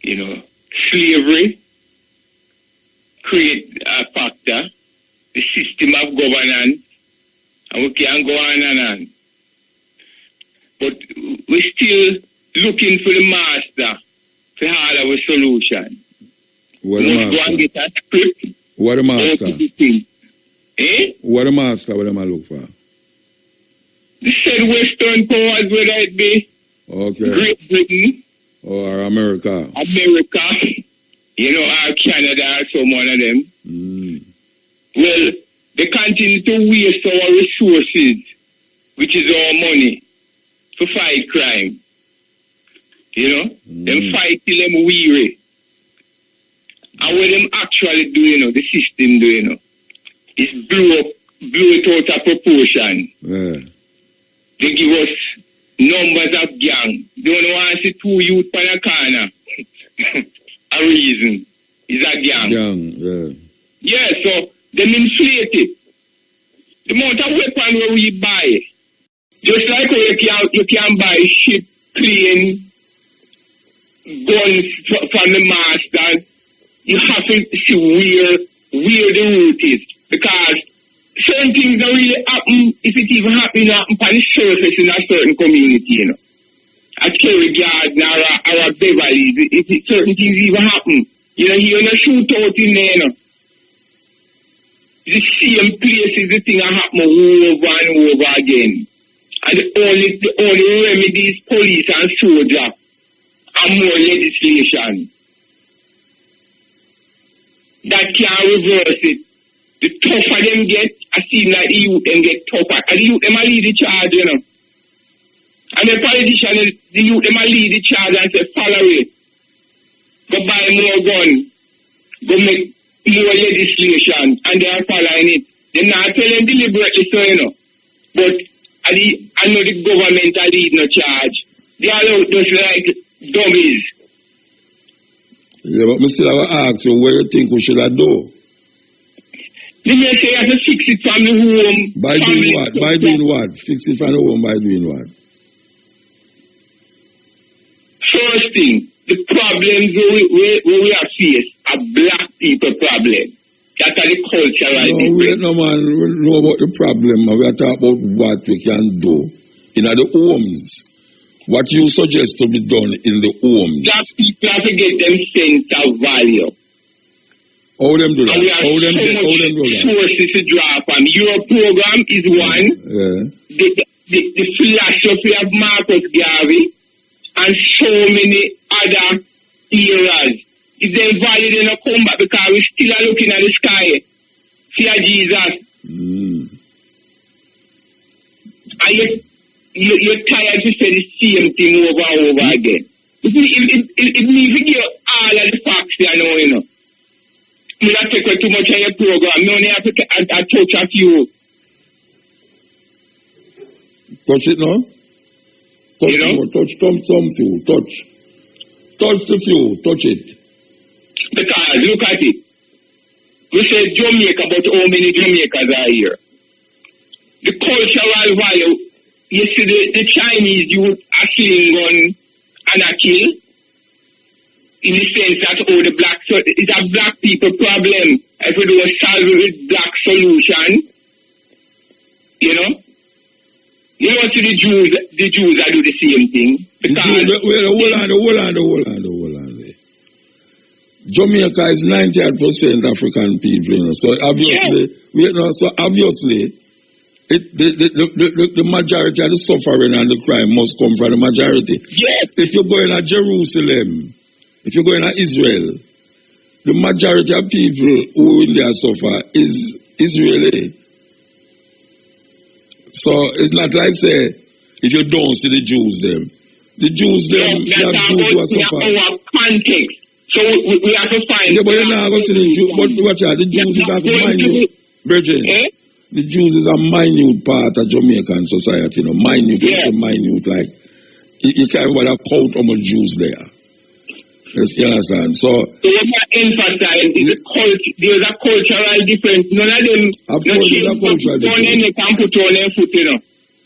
you know, slavery create a factor, the system of governance, and we can go on and on. But we're still looking for the master for all our solution. What the master? Go and get a script. What the master? What the master? What am I look for? The said Western powers, whether it be Great Britain or America, you know, or Canada, or some one of them. Well, they continue to waste our resources, which is our money, to fight crime. You know, them fight till them weary. And what them actually do, you know, the system do, you know, is blow it out of proportion. Yeah. They give us numbers of gang. They don't want to see two youth on a corner. A reason is a gang. Yeah, so them inflate it. The amount of weapon where we buy, just like how you can buy ship, plane, guns from the master, you have to see where the route is. Because certain things don't really happen, if it even happen on the surface in a certain community, you know. At Kerry Garden or a Beverly, if certain things even happen, you know, you're not shoot out in there, you know. The same places, the thing happen over and over again. And the only remedy is police and soldier and more legislation. That can't reverse it. The tougher them get, I see that the youth them get tougher. And the youth them a lead the charge, you know. And the politicians, the youth them a lead the charge and say, follow it. Go buy more guns. Go make more legislation. And they are following it. They're not telling deliberately so, you know. But I know the government are leading no charge. They are just like dummies. Yeah, but I still have to ask you, what you think we should have do? Let me say, I have to fix it from the home. By doing what? By doing what? Fix it from the home by doing what? First thing, the problems we are faced are black people problem. That are the cultural difference. We no man know about the problem. We are talking about what we can do in the homes. What you suggest to be done in the homes. That people have to get them sense of value. How them do that? And we have so much sources to draw from. Your program is one. The philosophy of Marcus Garvey and so many other eras. If they're valid, they don't come back because we still are looking at the sky. See Jesus. And you're tired to say the same thing over and over again. It means you give all of the facts there now, you know. We don't take too much of your program. No, only have to touch a few. Touch it now? Touch, you know? Touch some few. Touch the few. Touch it. Because look at it. We say Jamaica, but how many Jamaicans are here? The cultural value. You see, the Chinese use a sling gun and a kill. In the sense that all the black, so it's a black people problem. If we don't solve it with black solution, you know. You know, to the Jews are do the same thing. Because hold on. Jamaica is 98% African people, you know. So obviously, the majority of the suffering and the crime must come from the majority. Yes. If you're going to Jerusalem, if you're going to Israel, the majority of people who in there suffer is Israeli. So it's not like say if you don't see the Jews them. The Jews them, that's Jews who are suffering. Our context. So we have to find. Yeah, but you're not going to see the Jews. But watch out, the Jews is like a minute. Virgin. The Jews is a minute part of Jamaican society, you know, minute, like, you can't even count how much Jews there. You understand? So what I emphasize is there's a cultural difference. None of them, of course, there's a cultural difference. They can put on their foot, you know,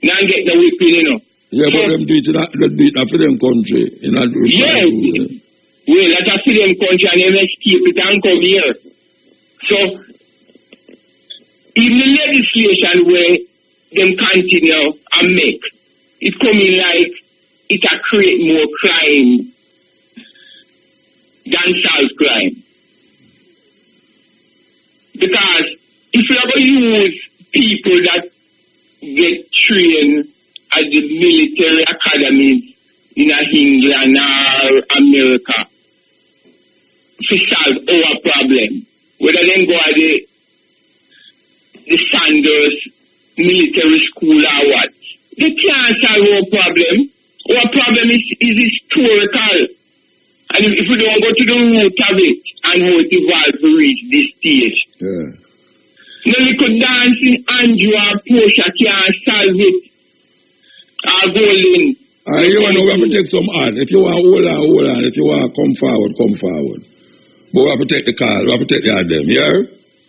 now get the whipping, you know. Yeah, but them do it in a film country. Well, that's a film country and they escape it and come here. So, even the legislation where them continue and make, it coming like it a create more crime than solve crime. Because if you ever use people that get trained at the military academies in England or America to solve our problem, whether they go at the Sanders military school or what, they can't solve our problem. Our problem is historical. And if we don't go to the root of it and how it evolved to reach this stage, then we could dance in Andrew or Portia can't solve it. Or Golden. You want to have to take some ad. If you want hold on. If you want to come forward. But we have to take the call. We have to take the ad them, yeah?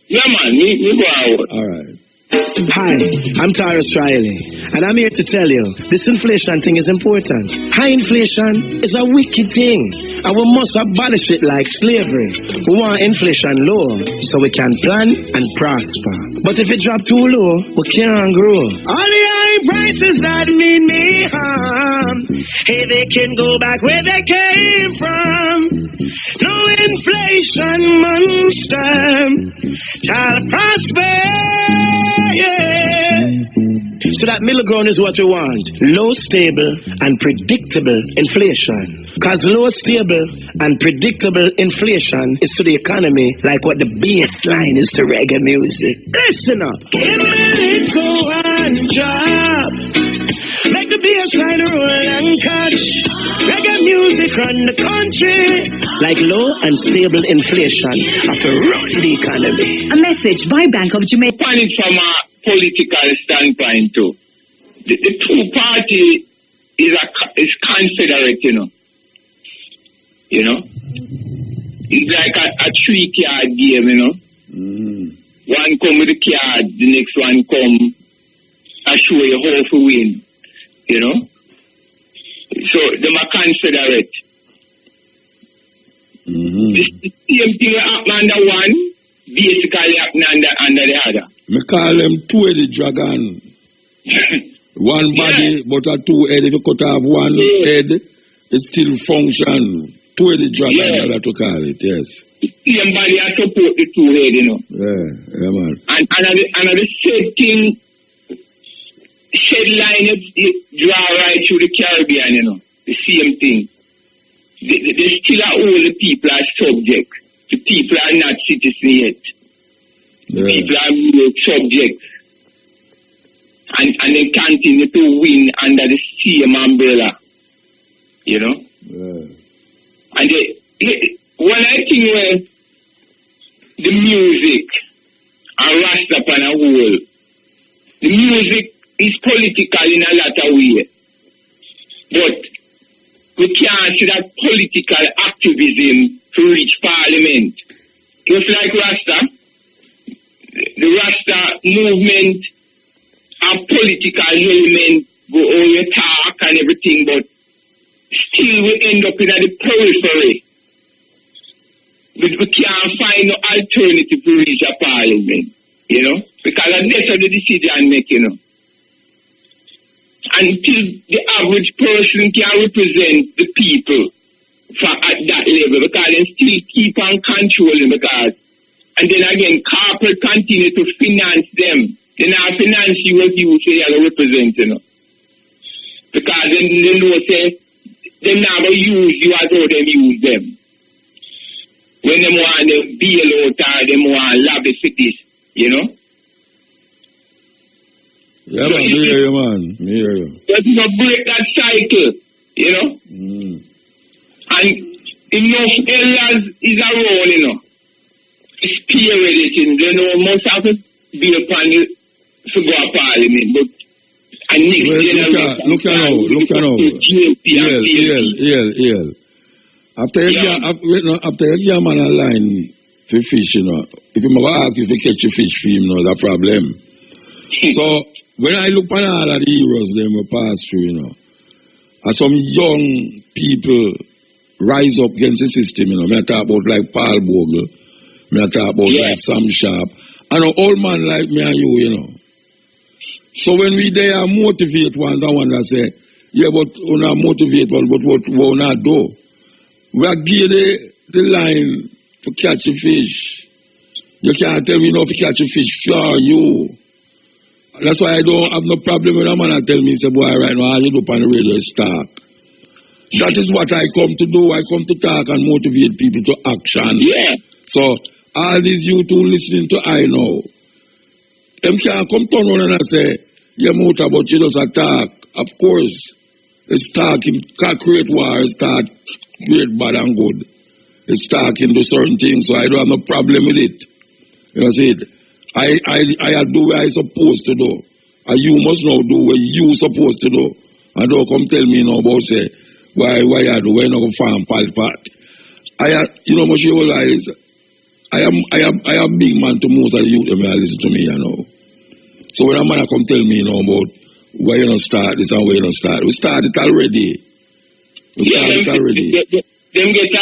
Yeah, man. We go out. All right. Hi, I'm Tyrus Riley, and I'm here to tell you, this inflation thing is important. High inflation is a wicked thing, and we must abolish it like slavery. We want inflation low, so we can plan and prosper. But if it drop too low, we can't grow. All the high prices that mean me harm, hey, they can go back where they came from. No inflation monster shall prosper. Yeah. So that middle ground is what we want. Low, stable, and predictable inflation. Because low, stable, and predictable inflation is to the economy like what the baseline is to reggae music. Listen up. It go and drop. Make the baseline roll and catch. Reggae music run the country like low and stable inflation after run the economy. A message by Bank of Jamaica. It from a political standpoint too. The two party is confederate, you know. You know? It's like a 3-card game, you know. One come with the card, the next one come and show you how to win. You know? So them are considerate. The same thing happen under one, basically happen under the other. Me call them two-headed dragon. One body, but a two-head. If you cut off one head, it still function. Two-headed dragon, that's to call it, yes. Same body has support the two-head, you know. Yeah, man. And the same thing, shed line it draw right through the Caribbean, you know. The same thing. They still are all the people are subject. The people are not citizens yet. The people are more subject. And they continue to win under the same umbrella. You know? And one thing where the music and Rasta pan a whole, the music is political in a lot of ways. But we can't see that political activism to reach parliament. Just like Rasta, the Rasta movement and political element go all the talk and everything, but still we end up in the periphery. But we can't find no alternative to reach a parliament, you know, because that's the decision making, you know. Until the average person can represent the people at that level, because they still keep on controlling, because, and then again, corporate continue to finance them. They now finance you as you say as a represent, you know. Because then they know say, they never use you as how them use them. When they want to bail out or they want to lobby for this, you know. Yeah, man, me hear you, man. Me hear you. Just to break that cycle, you know. And enough elders is around, you know. Spearheading, they know most of it be upon the to go to parliament, but and next generation. Look at now. Yeah. After you man a line for fish, you know, if you never ask if you catch a fish for him, you know, that's a problem. So when I look at all of the heroes them we pass through, you know, and some young people rise up against the system, you know. I talk about like Paul Bogle, I talk about like Sam Sharp, and an old man like me and you know. So when we there motivate ones, I want to say, yeah, but we not motivate one, but what we not do. We are giving the line to catch a fish. You can't tell me no to catch a fish for you. That's why I don't have no problem with a man and tell me, say, boy, right now, all you do on the radio is talk. That is what I come to do. I come to talk and motivate people to action. Yeah. So, all these you two listening to I know, them can't come turn around and say, yeah, Muta, but you just attack. Of course, it's talking, can't create war, it's talk great, bad and good. It's talking to certain things, so I don't have no problem with it. You know, see it? I do what I supposed to do. And you must now do what you supposed to do. And don't come tell me now about say, why I do, why not go farm part. You know, much you realize, I am big man to most of the youth that listen to me, you know. So when a man come tell me, you know, about why you don't start this and why you don't start, we started already. Them get a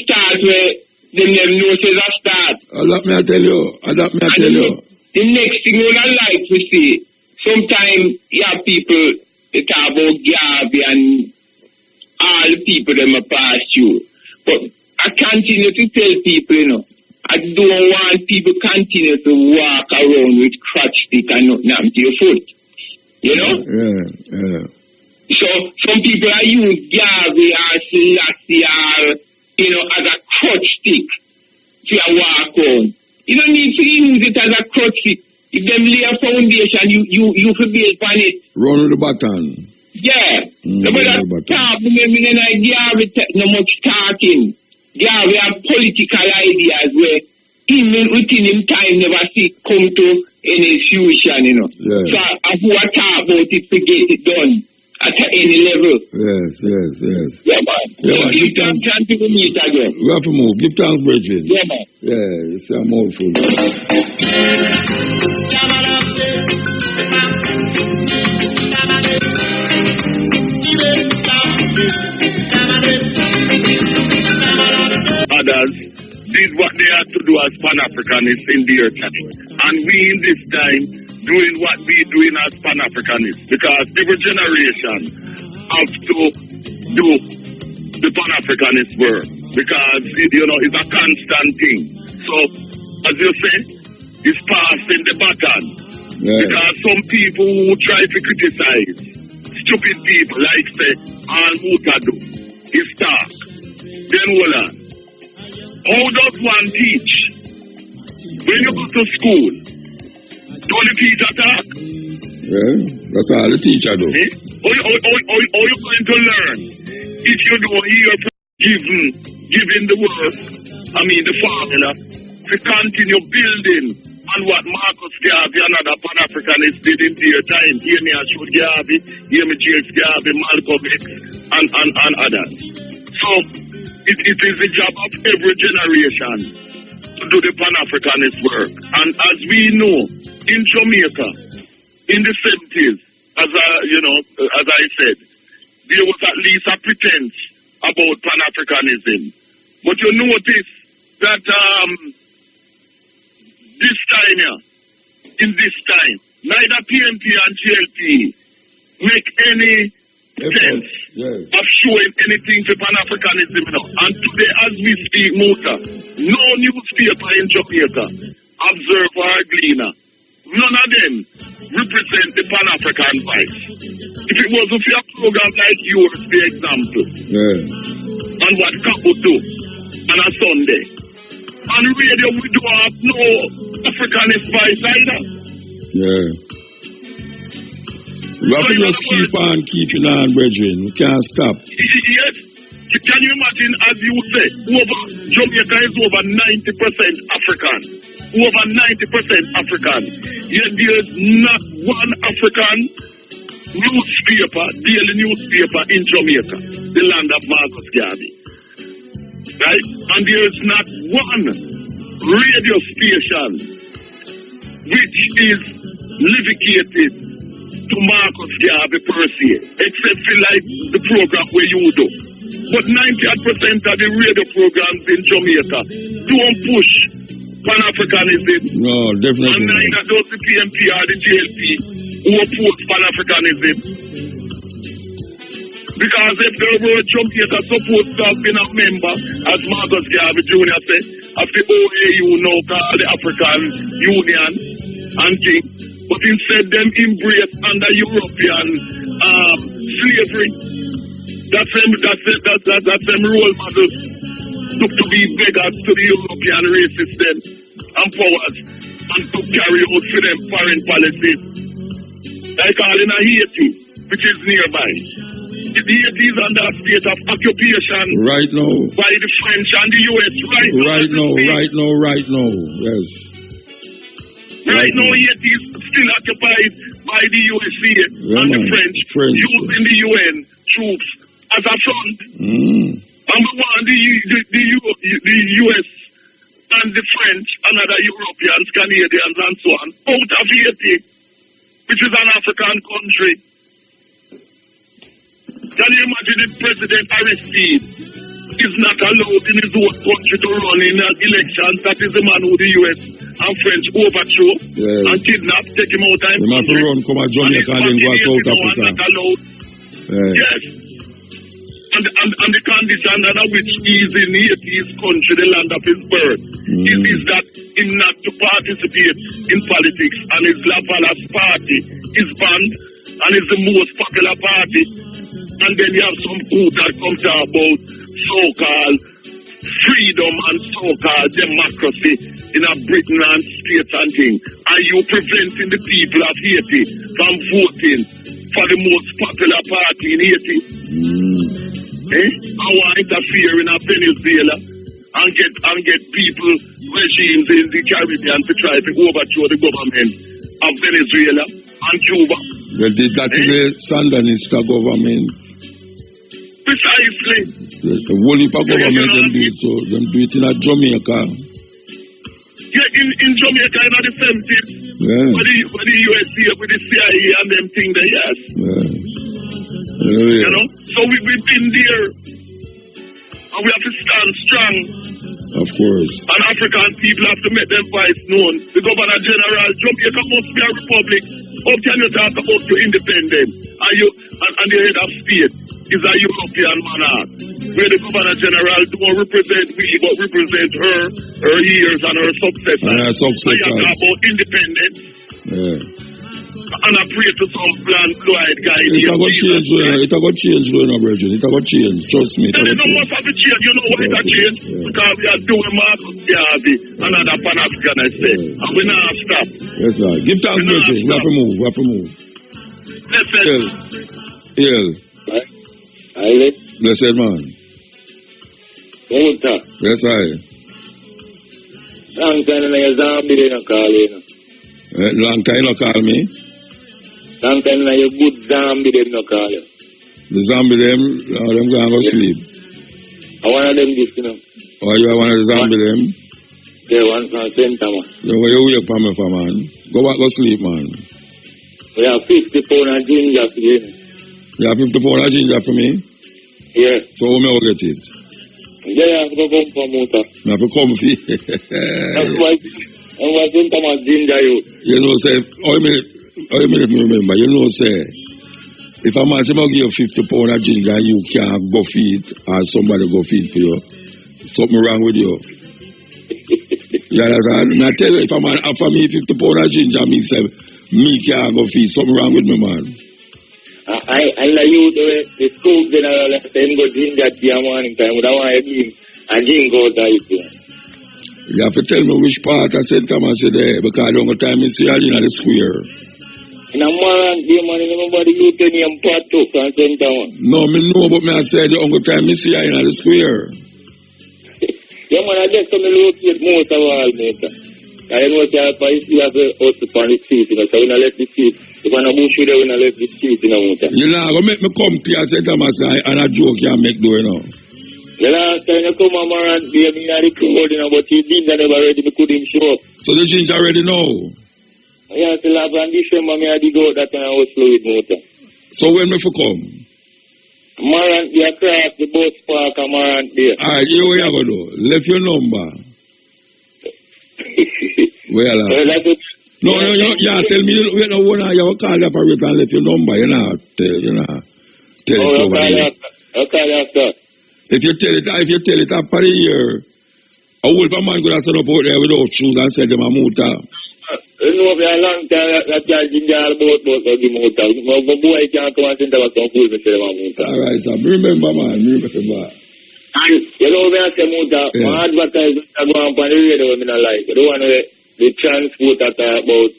start where them know says a start. That me I tell you. The next thing you don't like to see, sometimes you have people they talk about Garvey and all the people them are past you. But I continue to tell people, you know, I don't want people continue to walk around with crutch stick and nothing happen to your foot. You know? Yeah. So some people are use Garvey or Selassie or, you know, as a crutch stick to walk on. You don't need to use it as a crutch stick. If them lay a foundation, you could build upon it. Run with the button. Yeah. But talk, Garvey no much talking. Garvey have political ideas where even within him time never see come to any fusion, you know. Yeah. So I who talk about it to get it done at any level. Yes. Yeah, man. Yeah, give thanks to the meet again. We have to move. Give thanks, brethren. Yeah, man. Yeah, it's a mouthful. had to do as Pan-Africanists in their time. And we in this time doing what we doing as Pan-Africanists, because every generation have to do the Pan-Africanist work, because it's a constant thing. So, as you say, it's passing the baton. Yeah. Because some people who try to criticize stupid people like say all Mutadu is talk. Then hold on. How does one teach? When you go to school, don't the teacher talk? Yeah, that's all the teacher do. Eh? How you going to learn if you don't hear giving the work, the formula, to continue building on what Marcus Garvey and other Pan-Africanists did in their time. Hear me Ashwood Garvey, hear me James Garvey, Malcolm X, and others. So, it is the job of every generation to do the Pan-Africanist work. And as we know, in Jamaica, in the 70s, as I said, there was at least a pretense about Pan-Africanism. But you notice that in this time, neither PNP and GLP make any sense of showing anything to Pan-Africanism now. And today, as we speak, no newspaper in Jamaica, Observer or Gleaner, none of them represent the Pan-African voice. If it wasn't for a program like yours, for example, and what Kapo do on a Sunday, on radio we do have no Africanist voice either. Yeah. We have to just keep on keeping on, brethren. We can't stop. Yes. Can you imagine, as you say, Jamaica is over 90% African. Over 90% African. Yet there is not one African daily newspaper in Jamaica, the land of Marcus Garvey. Right? And there is not one radio station which is dedicated to Marcus Garvey per se, except for like the program where you do. But 90% of the radio programs in Jamaica don't push Pan-Africanism. No, definitely. And neither does the PNP or the GLP who oppose Pan-Africanism. Because if the word Jamaica supposed to have been a member, as Marcus Garvey Jr. said, of the OAU now called the African Union and thing, but instead them embrace under European slavery. That's them role models to be beggars to the European race system and powers and to carry out for them foreign policies. Like all in Haiti, which is nearby. Haiti is under a state of occupation right now by the French and the US right now, yes. Right now, Haiti is still occupied by the USA and the French using the UN troops as a front. And we want the US and the French and other Europeans, Canadians and so on out of Haiti, which is an African country. Can you imagine if President Aristide is not allowed in his own country to run in elections? That is the man who the US and French overthrow and kidnap, take him out of his country. To run, come to Jamaica and then go to South Africa. Not allowed. Yes. And the condition under which he is in Haiti's country, the land of his birth, is that him not to participate in politics, and his Lavalas party is banned and is the most popular party. And then you have some group that comes out about so-called freedom and so-called democracy in a Britain and states and things. Are you preventing the people of Haiti from voting for the most popular party in Haiti? I want to interfere in Venezuela and get people, regimes in the Caribbean to try to overthrow the government of Venezuela and Cuba. Well, that is a Sandinista government. Precisely. The whole heap of government them do it, so them do it in Jamaica. Yeah, in Jamaica in the 70s. Yeah. For the USA with the CIA and them thing there, yes. Yeah. You know? So we've been there. And we have to stand strong. Of course. And African people have to make their voice known. The Governor General, Jamaica must be a republic. How can you talk about your independence? And the head of state is a European monarch, where the Governor General don't represent we, but represent her years and her successors. And you talk about independence. Yeah. And I pray to some plan blue-eyed guy. It got change, it got change, Virgin. It got change. Trust me. And it must have to change. You know why it change? Because we are doing Marcus Garvey, another Pan-africanist. And we not stop. Yes, sir. Give thanks, Virgin. We have to move. Listen. Yeah. Aye. Blessed man. Muta. Yes, I. Long time I Zombie they not call you. Long time you call me? Long time I you good zombie they not call you. The zombie them going to go sleep. I want them this, you know. Oh, you want the zombie them? Yeah, one from center, man. You wake for me, man. Go back, go sleep, man. We have 50 pounds of ginger for you. You have 50 pounds of ginger for me? Yeah. So how may I get it? Yeah, I have to come for Muta. I have to come for you. That's why I'm going to ginger you. You know, say, how many remember? You know, say, if a man say, give you 50 pounds of ginger, you can't go feed, or somebody go feed for you. Something wrong with you. You understand? And I tell you, if a man offer me 50 pounds of ginger, me say, me can't go feed. Something wrong with me, man. I like you the school general then go ginger tea morning time. But I want to drink and drink out of it. You have to tell me which part I said come and say there, because I don't have time to see all in the square. In a man, nobody you tell me I'm part of and center one. No, me know, but me I said the only time I see all in the square. Yeah, man, I just come to locate most of all, mate. I know that you have a house upon the street, you know, so we don't let the street. If I don't bush you there, we don't let the street, you know, mate. You know, go make me come to you and say, Thomas, and a joke you make do, you know. The last time you come on and be a me at the crowd, you know, but you did that never ready, we couldn't show up. So the ginger already know? Yeah, till last one December, me had to go that and I was slow with motor. So when me for come? Marant, you across the bus park and Marant there. Alright, here we are going to do. Left your number. Well, no, yeah, tell me, you know, when you call the operator and left your number, you know, tell it over here. Okay, after. If you tell it after a year, a wolf a man could have stand up out there without shoes and said them a motor. You know, for a long time, that guy ginger about the motor. My boy can't come and send them some food and say them a motor. Alright, so remember, man, remember. And you know, when I say motor, my advertisement I go on the radio, I don't like. I don't want the transport that I about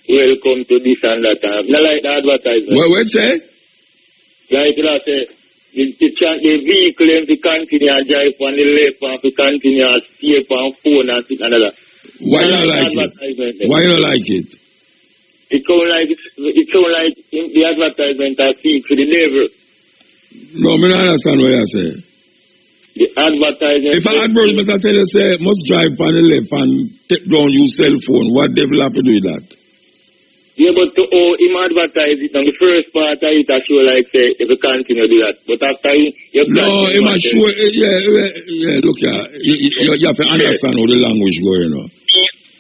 welcome to this and that. I don't like the advertisement. What say? Like I say, the vehicle and the continue and drive on the left and the continue and stay on phone and sit and that. Why you like it? Why you like it? It sound like the advertisement I see for the devil. No, I don't understand what you say. The advertisement. If an advertisement I tell you say must drive on the left and take down your cell phone, what devil have to do with that? Yeah, but to him advertise it on the first part of it, I show like say if you continue to do that. But after you no, him sure look here. You have to understand how the language go, you know.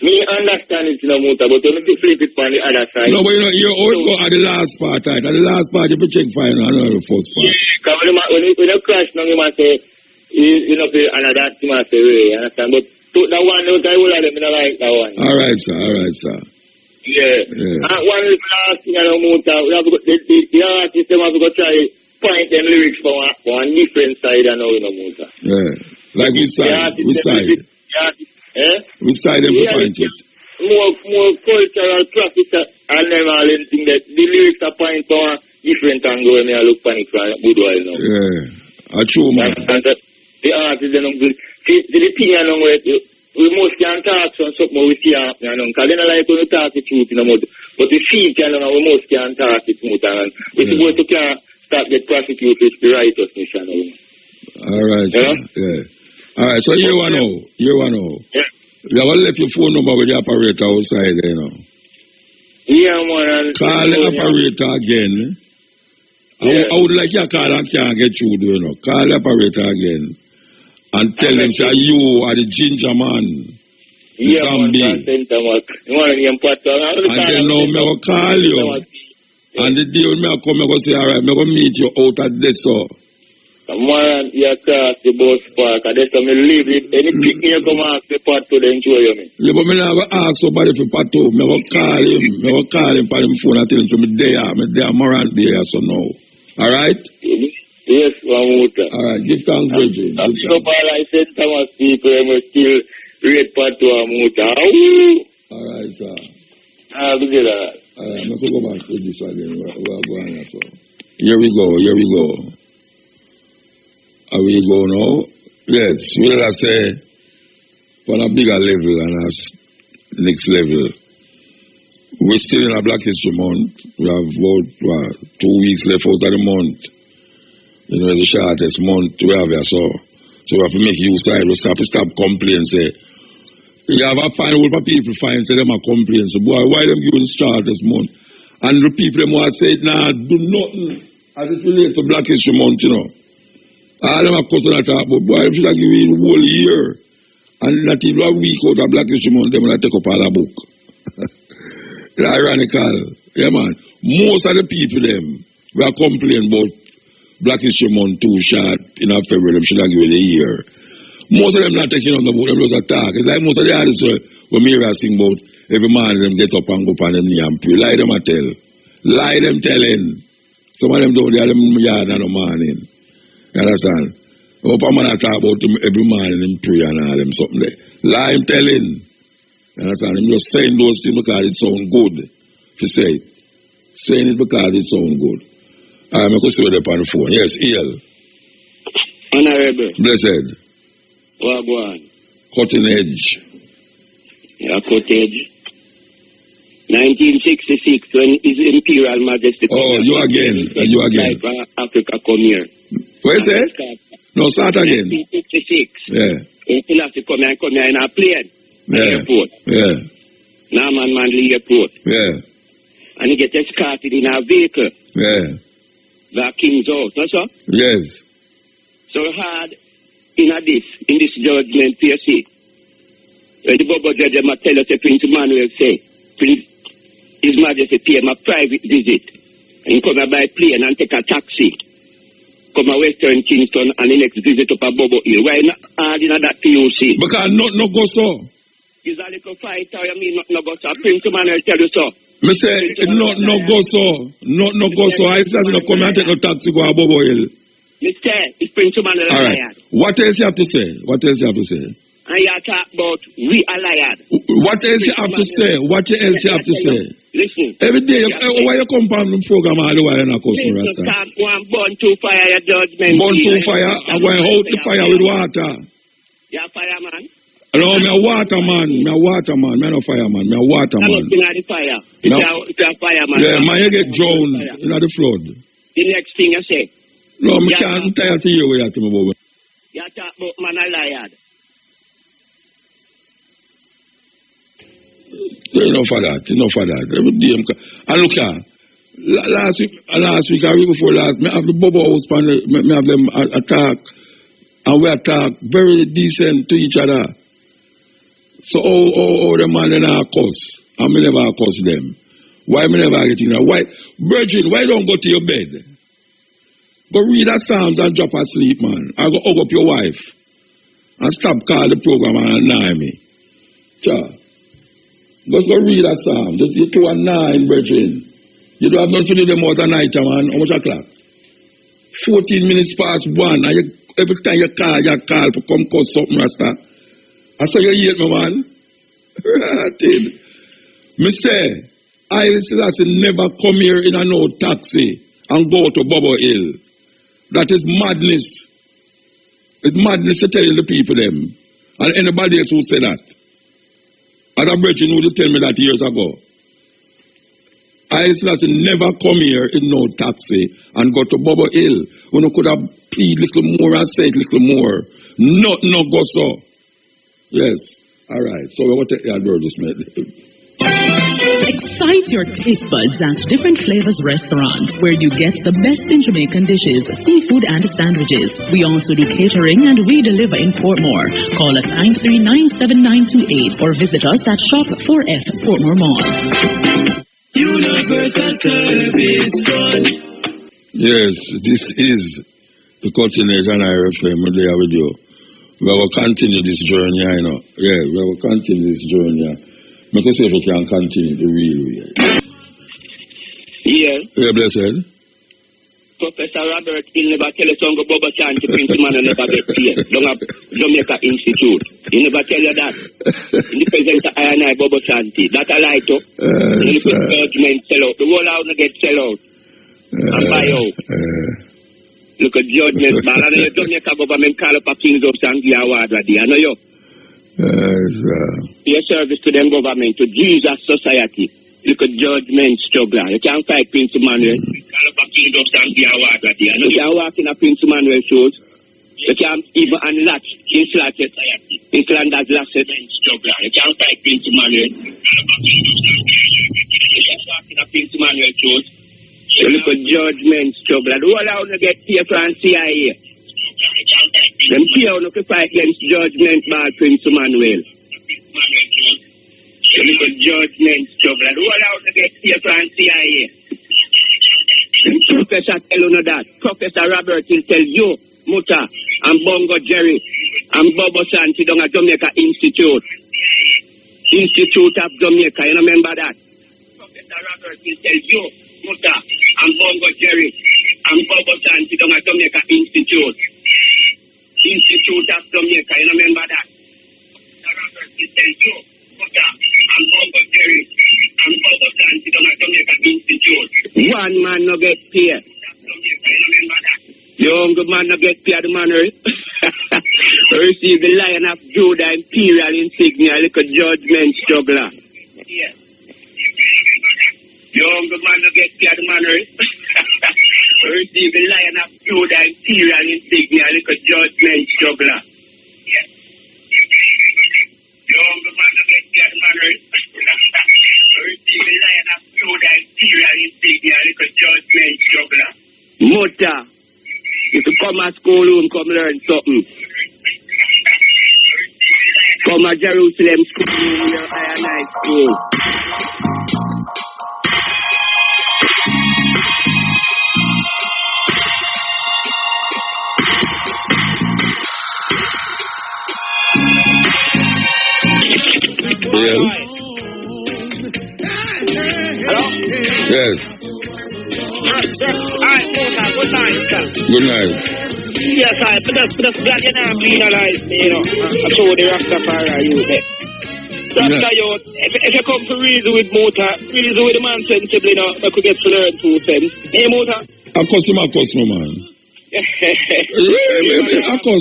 Me understand it in a motor, but when you flip it on the other side. No, but you know, you always go at the last part, right? At the last part you check fine on the first part. Yeah, because when you crash now you must say you know another thing must say you understand. But to that one out I will have them in like that one. Alright, sir. Yeah. And one last thing on the motor, we have to go, the artist them have to go try point them lyrics for one different side and now in the motor. Yeah. Like which side? Which side? Which side them point it? More cultural profit and them all anything that the lyrics are point for different angle when I look for it from good while now. Yeah. A true man. And the artist them see the thing I know where we most can talk on something we see happening, because they don't like when we talk the truth in the mud. But we see we most can talk the truth, and we're supposed to can start get prosecuted with the righteousness. Alright, yeah. Alright, so you want to know. Yeah. You have to left your phone number with the operator outside there, you know. Yeah, man. Call the operator again. I would like you to call and can't get through, you know. Call the operator again. And tell them, say, you are the ginger man. Yeah, man, Zambi. You want to name Pato? And then now, me go call you. And the day when me come, me go say, all right, me go meet you out at this, so. Come on, you cross the bus park, and that's how me leave it. Any picnic you come ask the Pato, they enjoy you, me. Yeah, but me never ask somebody for Pato. Me go call him. Me go call him for him phone and tell him, so me there, Morant there, so now. All right? Yes, Mamuta. All right, give thanks, Bridget. I'm so far like St. Thomas people, I'm still rate Pato Mamuta. All right, sir. Look at that. All right, I'm going to go back to this again. We're going now, so. Here we go. Here we go now. Yes, well, I say, on a bigger level and a next level. We're still in a Black History Month. We have about 2 weeks left out of the month. You know, it's the shortest month we have here, so we have to make use of it. We stop complaining, say, you have a fine group of people find, say, them are complaining, so boy, why them giving shortest month? And the people them want to say, nah, do nothing as it relates to Black History Month, you know. All them are cutting that up, but boy, if you give you the whole year, and not even a week out of Black History Month, them will take up all the book. It's ironical. Yeah, man. Most of the people, them, we are complaining about Black History Month too short in February, them should have given a year. Most of them not taking on the book, them just attack. It's like most of the artists when me sing about every man them get up and go up on them knee and pray. Lie them a tell. Lie them telling. Some of them don't they are them yard in the morning. You understand? Up a man talk about them every morning and pray and all them something there. Lie them telling. You understand? I'm just saying those things because it sound good. If you say it. Saying it because it sound good. I'm going to see what they're on the phone. Yes, EL. Honorable. Blessed. What go on? Cutting edge. Yeah, cottage. 1966, when His Imperial Majesty... Oh, you again. Africa come here. What is it? No, start again. 1966. Yeah. He has to come here in a plane. Yeah. Airport. Yeah. Norman Manley Airport. Yeah. And he gets escorted in a vehicle. Yeah. The King's House, no sir? Yes. So hard in this judgment, you see. When the Bobo judge might tell us, Prince Emmanuel say, His Majesty pay him a private visit. And he come by plane and take a taxi. Come a Western Kingston and the next visit up a Bobo Hill. Why not hard in that POC? Because no go so. Is a little fighter, you mean no go so. Prince Emmanuel tell you so. Me say, no go so. No go so. I say, no come and take no taxi go a Bobo Hill. Mr. It's Prince Emmanuel all right. Liard. What else you have to say? And you talk about we are liars. What else you have to say? Listen. Every day, why you come on the program all the while in a customer? One burn to fire your judgment. Burn to fire? I'm going to hold the fire with water. You're a fireman? No, I'm a waterman. I'm not a fireman. I'm a waterman. I'm not the fire. If you're a fireman. Yeah, man, you get drowned in the flood. The next thing you say. No, I can't tell you what you have to about. You talk about man a liar. Enough for that. Every day, and look here, last week, a week before last, I have the Bobo House panel, I have them attack, and we attack very decent to each other. So, the man in our curse, and me never curse them. Why me never get in there? Why, Virgin, why don't go to your bed? Go read the Psalms and drop asleep, man. I go hug up your wife, and stop call the program and annoy me. Sure. Just go read that psalm. Just you 2 and 9, brethren. You don't have nothing to do them out at night, man. How much o'clock? 14 minutes past 1. And every time you call to come cause something, Rasta. I say you hate me, man. Me say, I never come here in a no taxi and go to Bobo Hill. That is madness. It's madness to tell the people them. And anybody else who say that. And a brethren would tell me that years ago. I never come here in no taxi and go to Bobo Hill when I could have plead little more and said little more. No go so. Yes. All right. So we want to take the advertisement. Excite your taste buds at Different Flavors Restaurant, where you get the best in Jamaican dishes, seafood and sandwiches. We also do catering and we deliver in Portmore. Call us 9397928 or visit us at Shop 4F Portmore Mall. Universal Service Fund. Yes, this is the continuation I refer there with you. We will continue this journey, I know. Yeah, we will continue this journey. Make us see if we can continue the real way. Yes. Yeah, blessed. Professor Robert, he'll never tell you some go Bobo Chan to Prince Man and never get paid. Don't have Jamaica Institute. He never tell you that. In the presence of I Bobo Chanty. That I like to. In the judgment sell out. The whole out get sell out. And buy out. Look at judgment ball. And the Jamaica government call up a King's of Sangi Award ready. I know you. Your service to them government, to Jesus society. Look at judgment struggle. You can't fight Prince Emmanuel. Call up a King of Sangi Award ready. I know you can't walk in a Prince Emmanuel shows. You can't even unlatch in Slack society. In Flanders last struggle. You can't fight Prince Emmanuel. You can't walk in a Prince Emmanuel shows. You look at judgment struggle. The whole out to get paid from CIA. Them here no to fight against judgment by Prince Emmanuel. You look at judgment struggle. The whole out to get paid from CIA. Professor tell you that. Professor Robert will tell you, Muta, and Bongo Jerry, and Bobo Santi down at Jamaica Institute. Institute of Jamaica, you remember that? Professor Robert will tell you, Muta, and Bongo Jerry, and Bobo Santi down at Jamaica Institute. Institute of Jamaica, you remember that? Professor Robert will tell you, Muta, and Bongo Jerry, and Bobo Santi down at Jamaica Institute. One man no get paid. The younger man no get paid, man. Receive the Lion of Judah Imperial insignia, like a judgment struggler. Yes. The younger man no get paid, man. Receive the Lion of Judah Imperial insignia, like a judgment struggler. Yes. The younger man no get paid, man. Receive the Lion of Judah Imperial insignia, like a judgment struggler. Muta, if you come to school room, come learn something. Come to Jerusalem school room, your higher night school. Yeah. Hello? Yes. Alright, good night, sir. Good night. Yes, I but that's glad you're not penalized me, you know. I saw the Rastafari you there. Rasta you, if you come to reason with Muta, reason with the man sensibly, you know, I could get to learn 2 cents. Hey, Muta? Of course, man. Of course,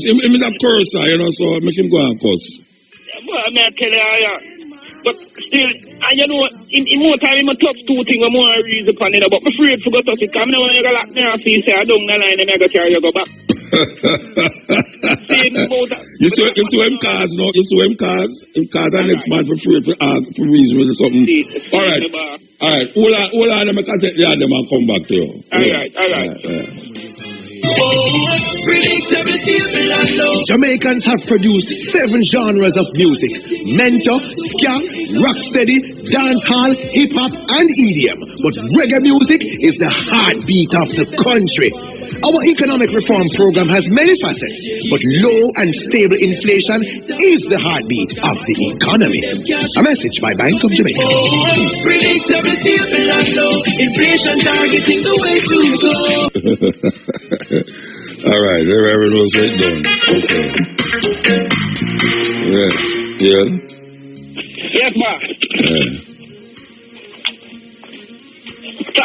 him is a cursor, you know, so make him go and curse. Well, I mean, I tell you, yeah. But still, and you know, in more time, I'm a top 2 things, I'm more reason upon it, but I'm afraid to go touch it, because I know when you go lock me off, you say, I don't know the line, and I go carry you go back. You saw him cars, no? You saw him cars? Him cars are next man for free, for reason or something. Alright, hold on, let me contact the other and come back to you. Alright. Jamaicans have produced 7 genres of music: mento, ska, rocksteady, dancehall, hip-hop and EDM. But reggae music is the heartbeat of the country. Our economic reform program has many facets, but low and stable inflation is the heartbeat of the economy. A message by Bank of Jamaica. Predictability and low inflation targeting the way to go. All right, everyone knows it done. Okay. Yes. Yeah. Yes, ma.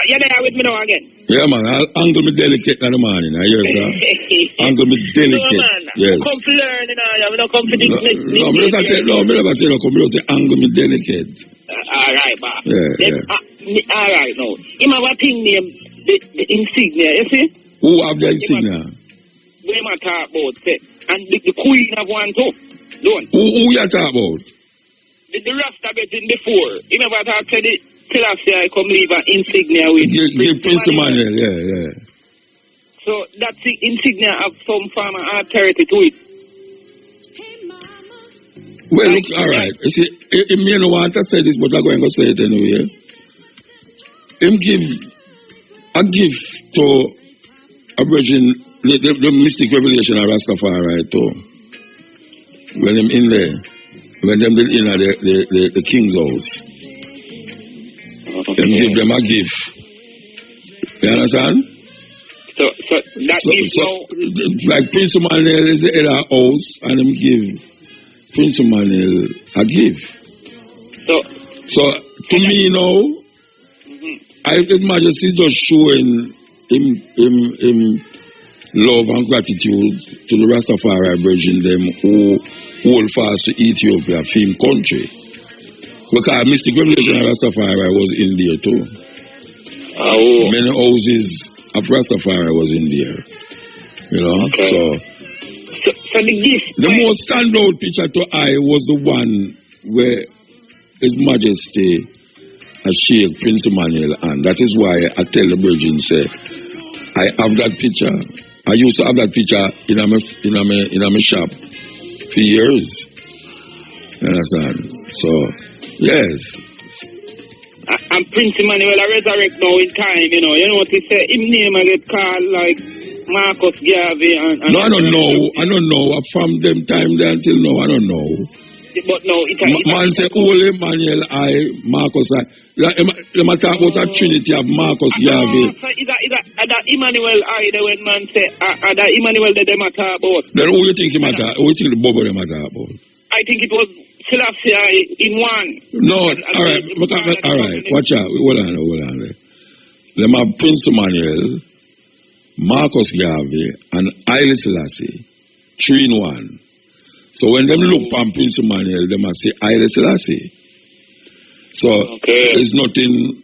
You're there with me now again. Yeah, man. I'll angle me delicate in the morning. I hear that. Angle me delicate. No, man. Yes. Come to learn, you know. We don't come to this. No, I never say come. I say angle me delicate. All right, ma. Yeah. All right, now. Him have a thing named the insignia, you see? Who have the insignia? We might talk about, say. And the queen of one too. Don't. Who you talk about? the Rasta betting before. You never talk to the Selassie I come leave an insignia with Prince Emmanuel, yeah. So that insignia have some form of authority to it. Well, look, all right. You see, he may not want to say this, but I'm going to say it anyway. Him give a gift to a virgin, the mystic revelation of Rastafari too. When them in there, when them in the king's house, them give them a gift. You understand? So that gift like Prince Emmanuel is the head of house, and them give Prince Emmanuel a gift. So to me now, His Majesty just showing him love and gratitude to the Rastafari Virgin them who hold fast to Ethiopia, film country. Because Mystic Revelation of Rastafari was in there too. Many houses of Rastafari was in there. You know, so the most standout picture to I was the one where His Majesty has shake Prince Emmanuel, and that is why I tell the Virgin, say, I have that picture. I used to have that picture in my shop for years. You understand? So, yes. And Prince Emmanuel I resurrect now in time, you know. You know what he say? His name I get called like Marcus Garvey and no, I don't know. From them time there until now, I don't know. But no, man say Holy Emmanuel Marcus let me talk about a trinity of Marcus Garvey. So is that Emmanuel the when man say that Emmanuel that they matter about? Then who you think he matter? Who you think the Bobo they matter about? I think it was Selassie in one. No, alright, watch out. Hold on. Them have Prince Emmanuel, Marcus Garvey, and Haile Selassie, 3 in 1. So when them look on Prince Emmanuel, they must say Haile Selassie. So there's nothing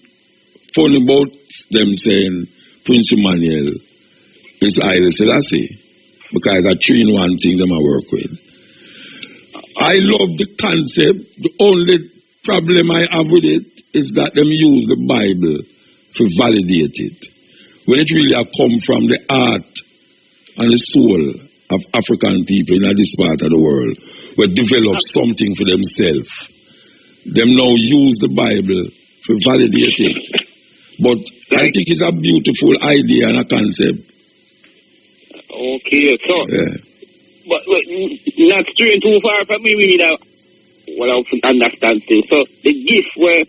funny about them saying Prince Emmanuel is Haile Selassie, because it's a 3 in 1 thing them I work with. I love the concept. The only problem I have with it is that them use the Bible to validate it, when it really have come from the heart and the soul of African people in this part of the world, who develop something for themselves. Them now use the Bible to validate it. But I think it's a beautiful idea and a concept. Okay, so yeah. But not straying too far from me, we need what I understand. So the gift where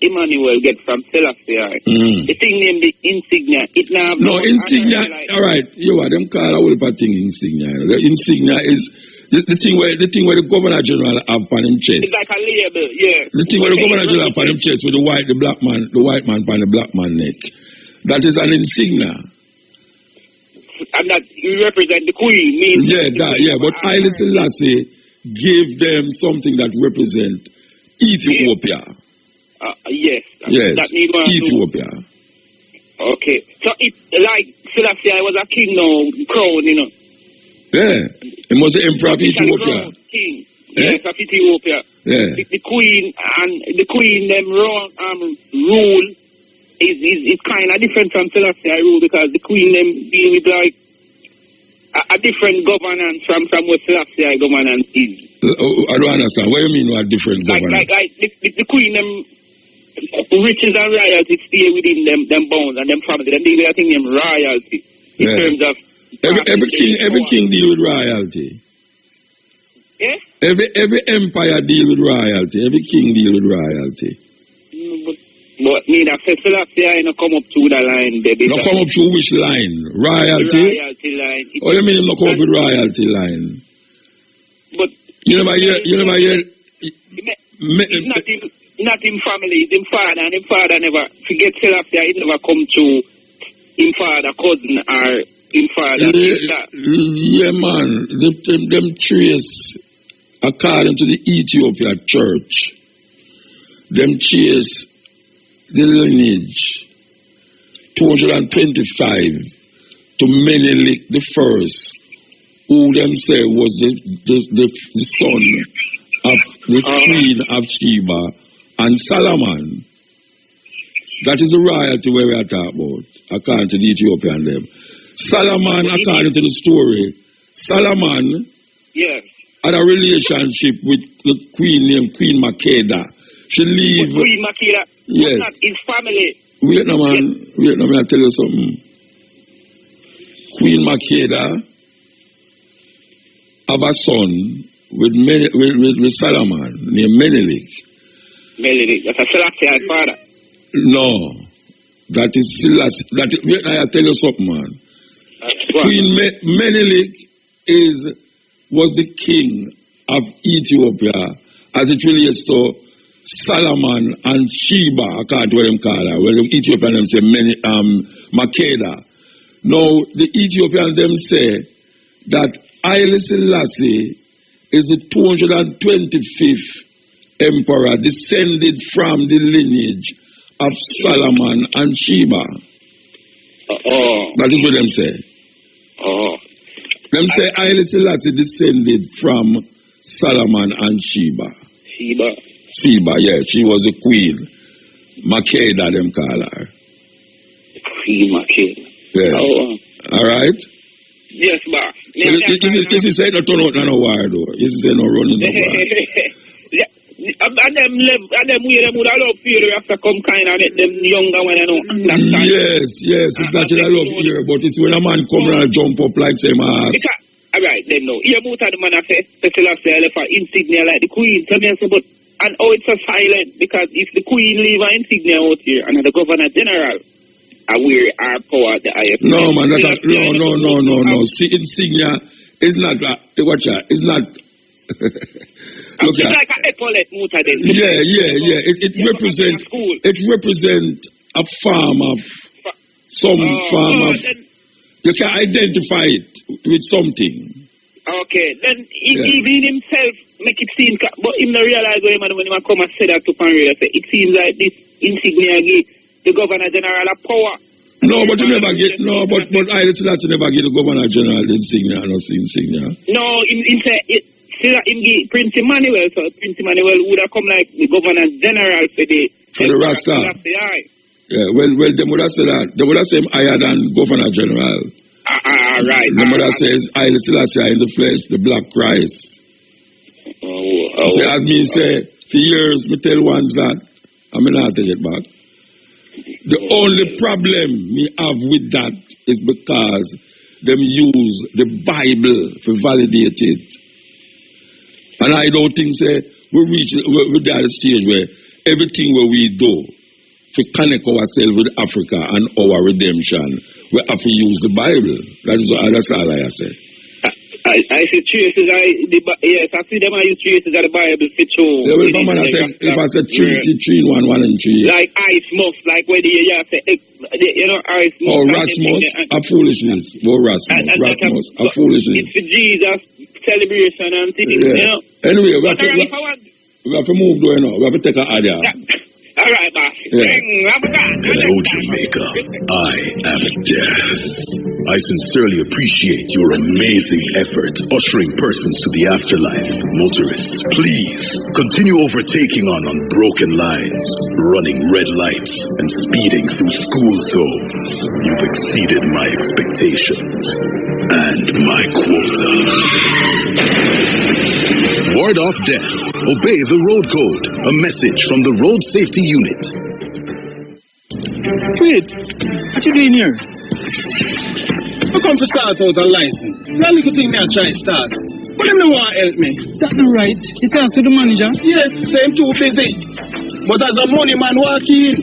Emmanuel get from Selassie, the thing named the insignia, it now have no insignia. All right, you are them call a whole part thing insignia. The insignia is the thing where the Governor General have on him chest. It's like a label, yeah. The thing where the Governor General have on him chest with the white man on the black man neck. That is an insignia. And that you represent the Queen, means but Haile Selassie gave them something that represent Ethiopia. Yes. That Ethiopia. Okay. So it like Selassie was a king now, crown, you know. Yeah. He was the emperor of Ethiopia. King. Yes, of Ethiopia. Yeah. The queen them rule is kind of different from Selassie rule, because the queen them deal with like a different governance from what Selassie governance is. I don't understand. What do you mean by different governance? Like the queen them riches and royalty stay within them bounds and them family. Them deal with a thing them royalty in terms of every king deal with royalty. Yeah? Every empire deal with royalty. Every king deal with royalty. But me that say Selassie I come up to the line, baby. No come up to which line? Royalty? Royalty line. Oh, you mean him not come up with royalty line? But you never hear not in family, it's in father, and him father never forget Selassie it never come to him father cousin or him father sister. Yeah man. Them trace according to the Ethiopia church. Them chase the lineage 225 to Menelik the first, who them say was the son of the Queen of Sheba and Solomon. That is the royalty where we are talking about, according to the Ethiopian them. Solomon, according to the story, Solomon had a relationship with the queen named Queen Makeda. She leave. Queen Makeda? Yes. Not his family. Wait no man, I tell you something. Queen Makeda have a son with Solomon named Menelik. Menelik, that's a Selassie father. No, that is Selassie. I tell you something, man. Queen Menelik was the king of Ethiopia as it relates to Solomon and Sheba, according to what them call her. Well, the Ethiopian them say Makeda. Now, the Ethiopians them say that Haile Selassie is the 225th emperor descended from the lineage of Solomon and Sheba. That is what them say. Them say Haile Selassie descended from Solomon and Sheba. Sheba, yeah, she was a queen. Makeda, them call her. Queen Makeda. Yeah. All right? Yes, boss. So this is saying no turn out no war, though. This is saying no running no war. And them way them would allow fear after come kind of let them younger when you know. Yes, it's that I love fear, but it's when a man come and jump up like same ass. Alright, then no. Here Muta the man I say, Selassie left an insignia like the queen. Tell me I say, but and it's so silent because if the queen leave an insignia out here and the governor general are wear our power the IF. No man, no. See, insignia is not watch out, it's not look at like an epaulet, Muta then. Yeah. It represent a farm of some farm of you can identify it with something. Okay, then even himself make it seem, but him not realize when he come and say that to Pan-Africanism, it seems like this insignia give the Governor General a power. No, but you never get, but I Selassie never give the Governor General the insignia, No, him say, him give Prince Emmanuel, so Prince Emmanuel would have come like the Governor General for the Rasta. Yeah, well, they would have said that. They would have said him higher than Governor General. Right. The mother says, Haile Selassie in the flesh, the black Christ. So as me say, for years, me tell ones that, I may not take it back. The only problem me have with that is because them use the Bible to validate it. And I don't think, we're at a stage where everything where we do, to connect ourselves with Africa and our redemption, we have to use the Bible. That's all I say. I see traces. Yes, I see them. I use traces of the Bible for sure. Yeah, well, if I said Trinity, 3 in 1, 1 in 3. Like Ismus, like where say, Ismus. Oh, Rasmus, a foolishness. Oh, Rasmus, a foolishness. It's for Jesus celebration and things, yeah. Anyway, we have to move though, We have to take an idea. All right, boss. Hello, Jamaica. I am Death. I sincerely appreciate your amazing effort ushering persons to the afterlife. Motorists, please continue overtaking on unbroken lines, running red lights, and speeding through school zones. You've exceeded my expectations and my quota. Ward off death. Obey the road code. A message from the Road Safety Unit. Wait, what you doing here? I come to start out a license. That little thing me I try to start. But them no want to help me. That's not right. You talk to the manager? Yes, same too busy. But as a money man walk in,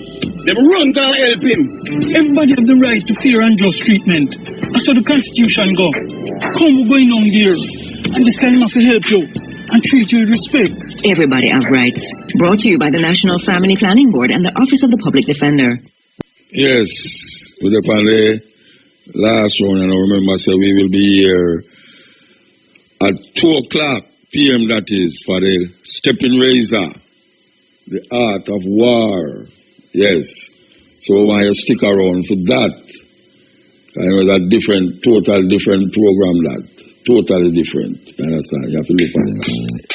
them run can't help him. Everybody have the right to fair and just treatment. That's how the Constitution go. Come, we're going on here. And this guy must help you and treat you with respect. Everybody have rights. Brought to you by the National Family Planning Board and the Office of the Public Defender. Yes, with the last one, and I remember say we will be here at 2:00 p.m. That is for the stepping razor, the art of war. Yes, so I want you to stick around for that. It was a total different program. That totally different. You understand? You have to look at it.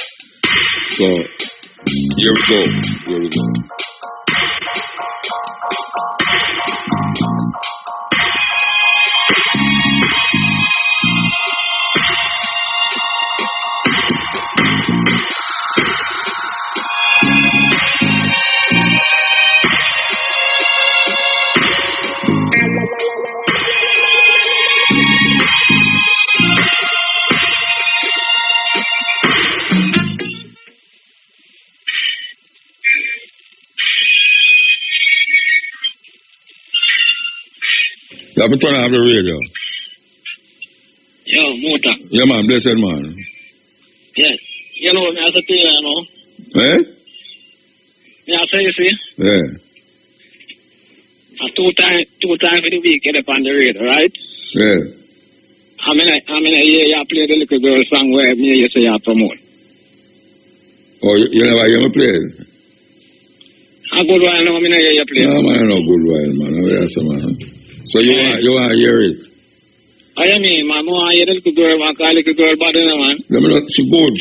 So, here we go. Here we go. You have to turn off the radio. Yo, Mota. Yeah, man, blessed man. Yes. You know, me as a player, you know. Eh? Me as a, you see. Yeah. Two times for the week, get up on the radio, right? Yeah. I mean, you play the little girl song where me you say you promote. Oh, you never hear me play? A good while now, I mean, you play. No, man, no good while, man. Yes, man. So you want to hear it? I mean, man, I want to hear the little girl, man, call little girl bad, man. She good.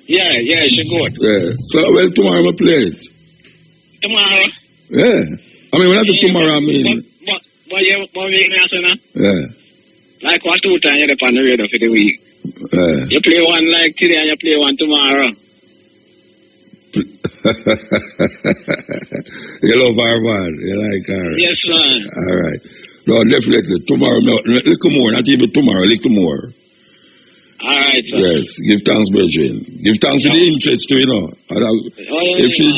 Yeah, she good. Yeah. So, well, tomorrow I'm going to play it. Tomorrow? Yeah. I mean, when I say tomorrow, I mean... But you make me answer now? Yeah. Like what 2 times you're up on the radio for the week? Yeah. You play one like today and you play one tomorrow. You love her, man. You like her. Yes, man. All right. No, definitely. Tomorrow, no, little more. Not even tomorrow, little more. All right, sir. Yes. Give thanks, brethren. Give thanks for the interest, too, you know. If she's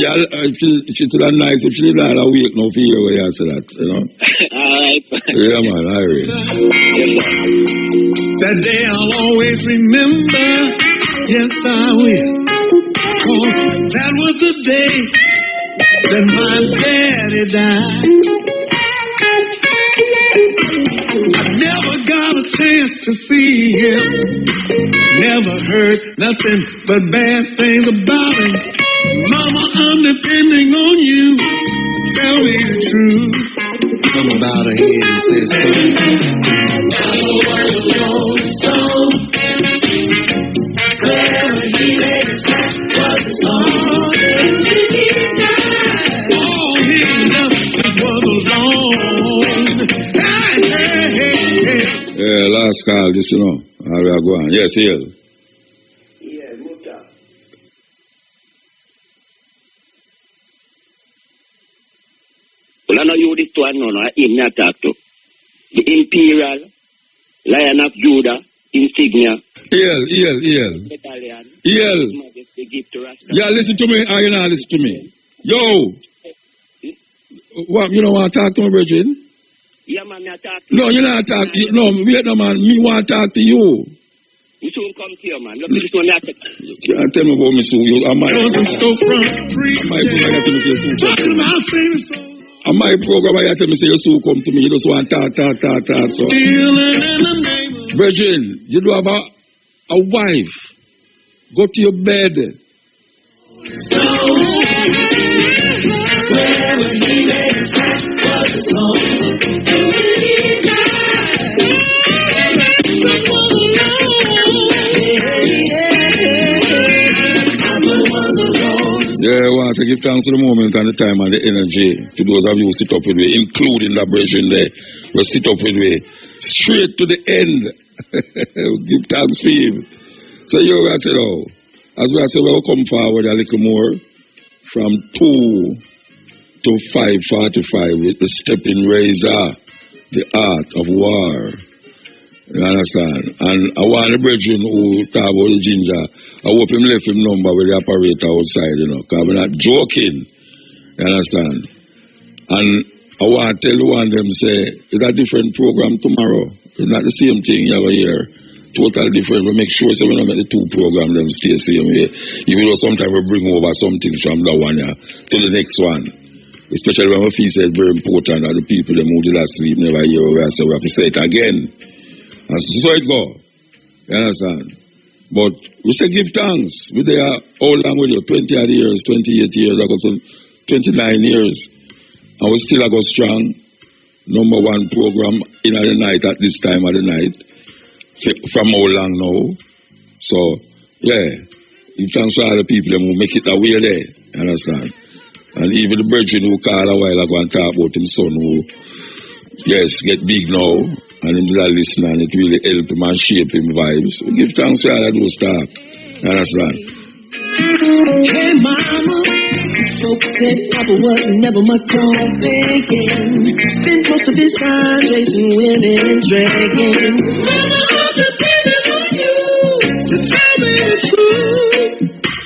too nice, if she's not awake, no fear where you say that, you know. All right. Yeah, man. All right. That day I'll always remember. Yes, I will. 'Cause that was the day that my daddy died. I never got a chance to see him. Never heard nothing but bad things about him. Mama, I'm depending on you. Tell me the truth. Come about ahead and say something. Wherever he laid his hat was his home. All he left was alone. Yeah, last call, this, you know. How we are going? Yes, yes. Yeah, Muta. Well, I know you this one, no, him not talk to. The Imperial, Lion of Judah, insignia. EL. Battalion. EL. Yeah, listen to me. You know, listen to me. Yo. What, you don't want to talk to me, Bridget? Yeah, man, I talk to you. No, you're not talking. No, wait, no, man. Me want to talk to you. You soon come to you, man. Look, this one, you can't tell me about me soon. I might program, I tell me say you soon come to me. You just want to talk. So. Virgin, you do have a wife. Go to your bed. Yeah, I want to give thanks to the moment and the time and the energy to those of you who sit up with me, including that brethren there, who sit up with me, straight to the end. Give thanks to him. So you I said, oh, as we said, we'll come forward a little more from 2 to 5:45 with the stepping razor, the art of war. You understand? And I want the brethren who talk about the ginger, I hope him left him number with the operator outside, you know, because I'm not joking. You understand? And I want to tell one of them, say, it's a different program tomorrow. It's not the same thing you have here. Total different. We make sure so we don't make the 2 programs them stay the same way. Even though sometimes we bring over something from that one to the next one. Especially when we feel it's very important that the people that who did not sleep never hear what we say. We have to say it again. And so it go. You understand? But we say give thanks. We there how long with you? 20 years, 28 years, I got 29 years. And we still go strong. Number 1 program in the night at this time of the night. From how long now? So, yeah. Give thanks to all the people who make it away there. You understand? And even the virgin who called a while ago and talk about his son who, yes, get big now, and him just listen and it really help him and shape him vibes. We give thanks to all of those stuff. You understand? Hey mama, folks said Papa was never much on thinking. Spent most of his time chasing women and drinking. Mama, I'm depending on you to tell me the truth.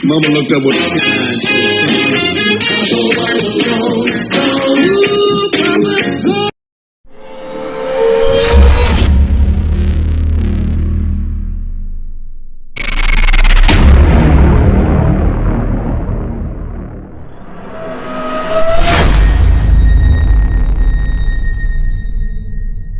Mama looked up with the signs.